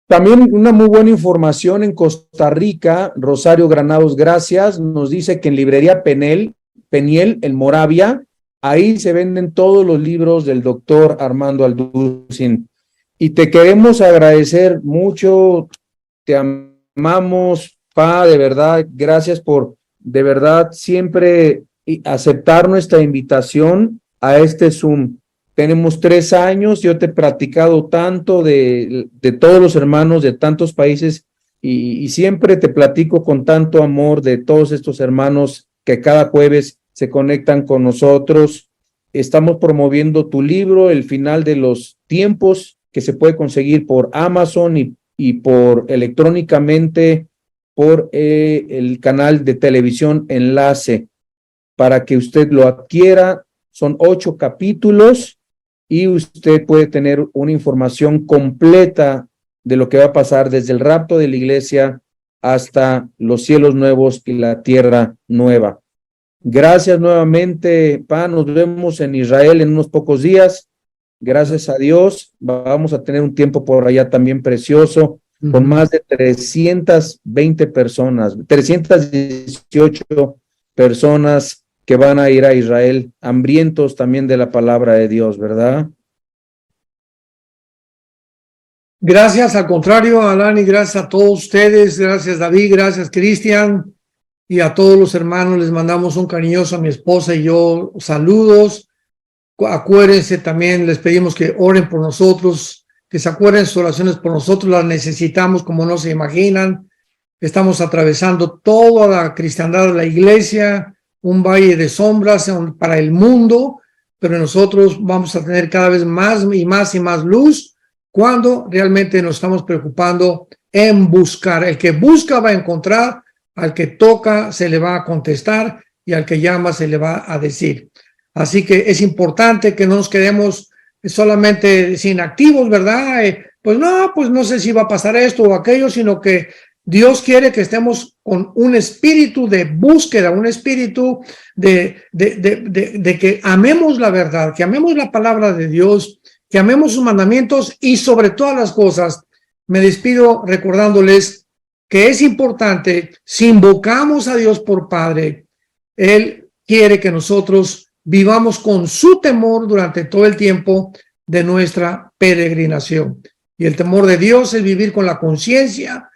También una muy buena información en Costa Rica, Rosario Granados, gracias, nos dice que en librería Peniel, en Moravia, ahí se venden todos los libros del doctor Armando Alducin. Y te queremos agradecer mucho, te amamos, Pa, de verdad, gracias por, de verdad, siempre aceptar nuestra invitación a este Zoom. Tenemos 3 años, yo te he platicado tanto de todos los hermanos de tantos países y siempre te platico con tanto amor de todos estos hermanos que cada jueves se conectan con nosotros. Estamos promoviendo tu libro, El final de los tiempos, que se puede conseguir por Amazon y por electrónicamente por el canal de televisión Enlace, para que usted lo adquiera. Son 8 capítulos. Y usted puede tener una información completa de lo que va a pasar desde el rapto de la iglesia hasta los cielos nuevos y la tierra nueva. Gracias nuevamente, Pa, nos vemos en Israel en unos pocos días. Gracias a Dios, vamos a tener un tiempo por allá también precioso, con más de 320 personas, 318 personas que van a ir a Israel, hambrientos también de la palabra de Dios, ¿verdad? Gracias, al contrario, Alan, y gracias a todos ustedes, gracias David, gracias Cristian, y a todos los hermanos les mandamos un cariñoso a mi esposa y yo saludos. Acuérdense también, les pedimos que oren por nosotros, que se acuerden sus oraciones por nosotros, las necesitamos como no se imaginan. Estamos atravesando toda la cristiandad de la iglesia, un valle de sombras para el mundo, pero nosotros vamos a tener cada vez más y más y más luz cuando realmente nos estamos preocupando en buscar. El que busca va a encontrar, al que toca se le va a contestar y al que llama se le va a decir. Así que es importante que no nos quedemos solamente inactivos, ¿verdad? Pues no sé si va a pasar esto o aquello, sino que Dios quiere que estemos con un espíritu de búsqueda, un espíritu de que amemos la verdad, que amemos la palabra de Dios, que amemos sus mandamientos y sobre todas las cosas, me despido recordándoles que es importante, si invocamos a Dios por Padre, Él quiere que nosotros vivamos con su temor durante todo el tiempo de nuestra peregrinación. Y el temor de Dios es vivir con la conciencia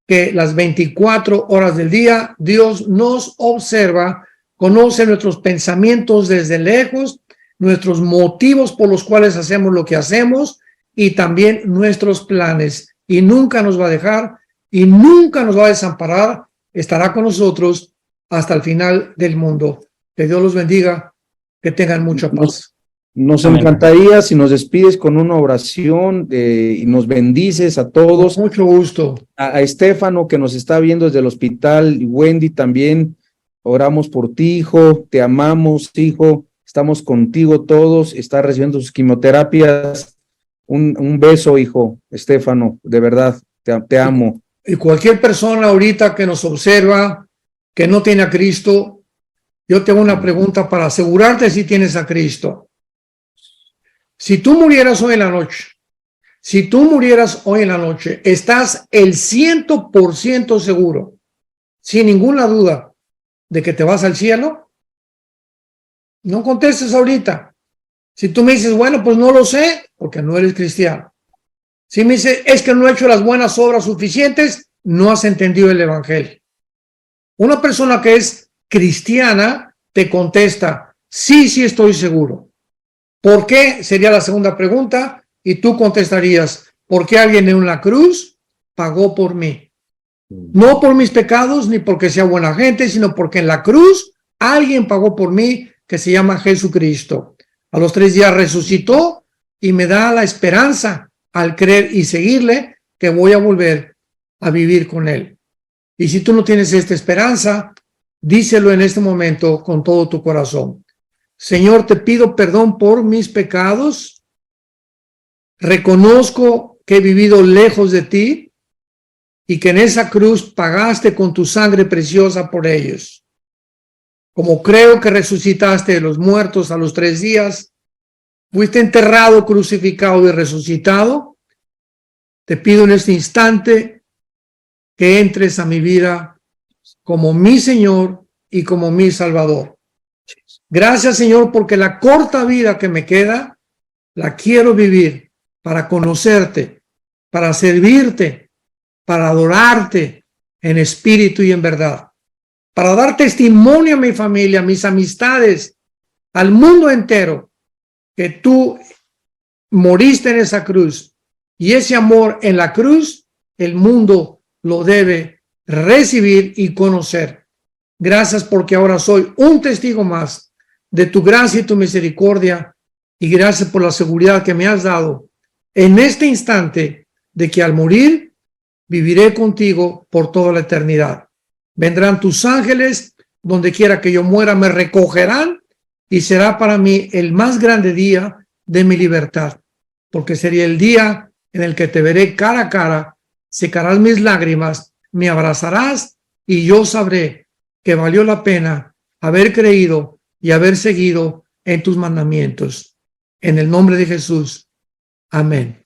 que las 24 horas del día Dios nos observa, conoce nuestros pensamientos desde lejos, nuestros motivos por los cuales hacemos lo que hacemos y también nuestros planes. Y nunca nos va a dejar y nunca nos va a desamparar, estará con nosotros hasta el final del mundo. Que Dios los bendiga, que tengan mucha paz. Nos encantaría si nos despides con una oración y nos bendices a todos. Con mucho gusto. A Estefano, que nos está viendo desde el hospital, y Wendy también, oramos por ti, hijo, te amamos, hijo, estamos contigo todos, está recibiendo sus quimioterapias. Un beso, hijo, Estefano, de verdad, te amo. Y cualquier persona ahorita que nos observa, que no tiene a Cristo, yo tengo una pregunta para asegurarte si tienes a Cristo. Si tú murieras hoy en la noche, estás el 100% seguro, sin ninguna duda, de que te vas al cielo. No contestes ahorita. Si tú me dices, bueno, pues no lo sé, porque no eres cristiano. Si me dices, es que no he hecho las buenas obras suficientes, no has entendido el evangelio. Una persona que es cristiana te contesta, sí estoy seguro. ¿Por qué? Sería la segunda pregunta, y tú contestarías, porque alguien en una cruz pagó por mí. No por mis pecados ni porque sea buena gente, sino porque en la cruz alguien pagó por mí que se llama Jesucristo. A los 3 días resucitó y me da la esperanza al creer y seguirle que voy a volver a vivir con él. Y si tú no tienes esta esperanza, díselo en este momento con todo tu corazón. Señor, te pido perdón por mis pecados. Reconozco que he vivido lejos de ti y que en esa cruz pagaste con tu sangre preciosa por ellos. Como creo que resucitaste de los muertos a los 3 días, fuiste enterrado, crucificado y resucitado, te pido en este instante que entres a mi vida como mi Señor y como mi Salvador. Gracias, Señor, porque la corta vida que me queda, la quiero vivir para conocerte, para servirte, para adorarte en espíritu y en verdad, para dar testimonio a mi familia, a mis amistades, al mundo entero, que tú moriste en esa cruz, y ese amor en la cruz, el mundo lo debe recibir y conocer. Gracias porque ahora soy un testigo más de tu gracia y tu misericordia, y gracias por la seguridad que me has dado en este instante de que al morir viviré contigo por toda la eternidad. Vendrán tus ángeles, donde quiera que yo muera, me recogerán y será para mí el más grande día de mi libertad, porque sería el día en el que te veré cara a cara, secarás mis lágrimas, me abrazarás y yo sabré que valió la pena haber creído y haber seguido en tus mandamientos. En el nombre de Jesús. Amén.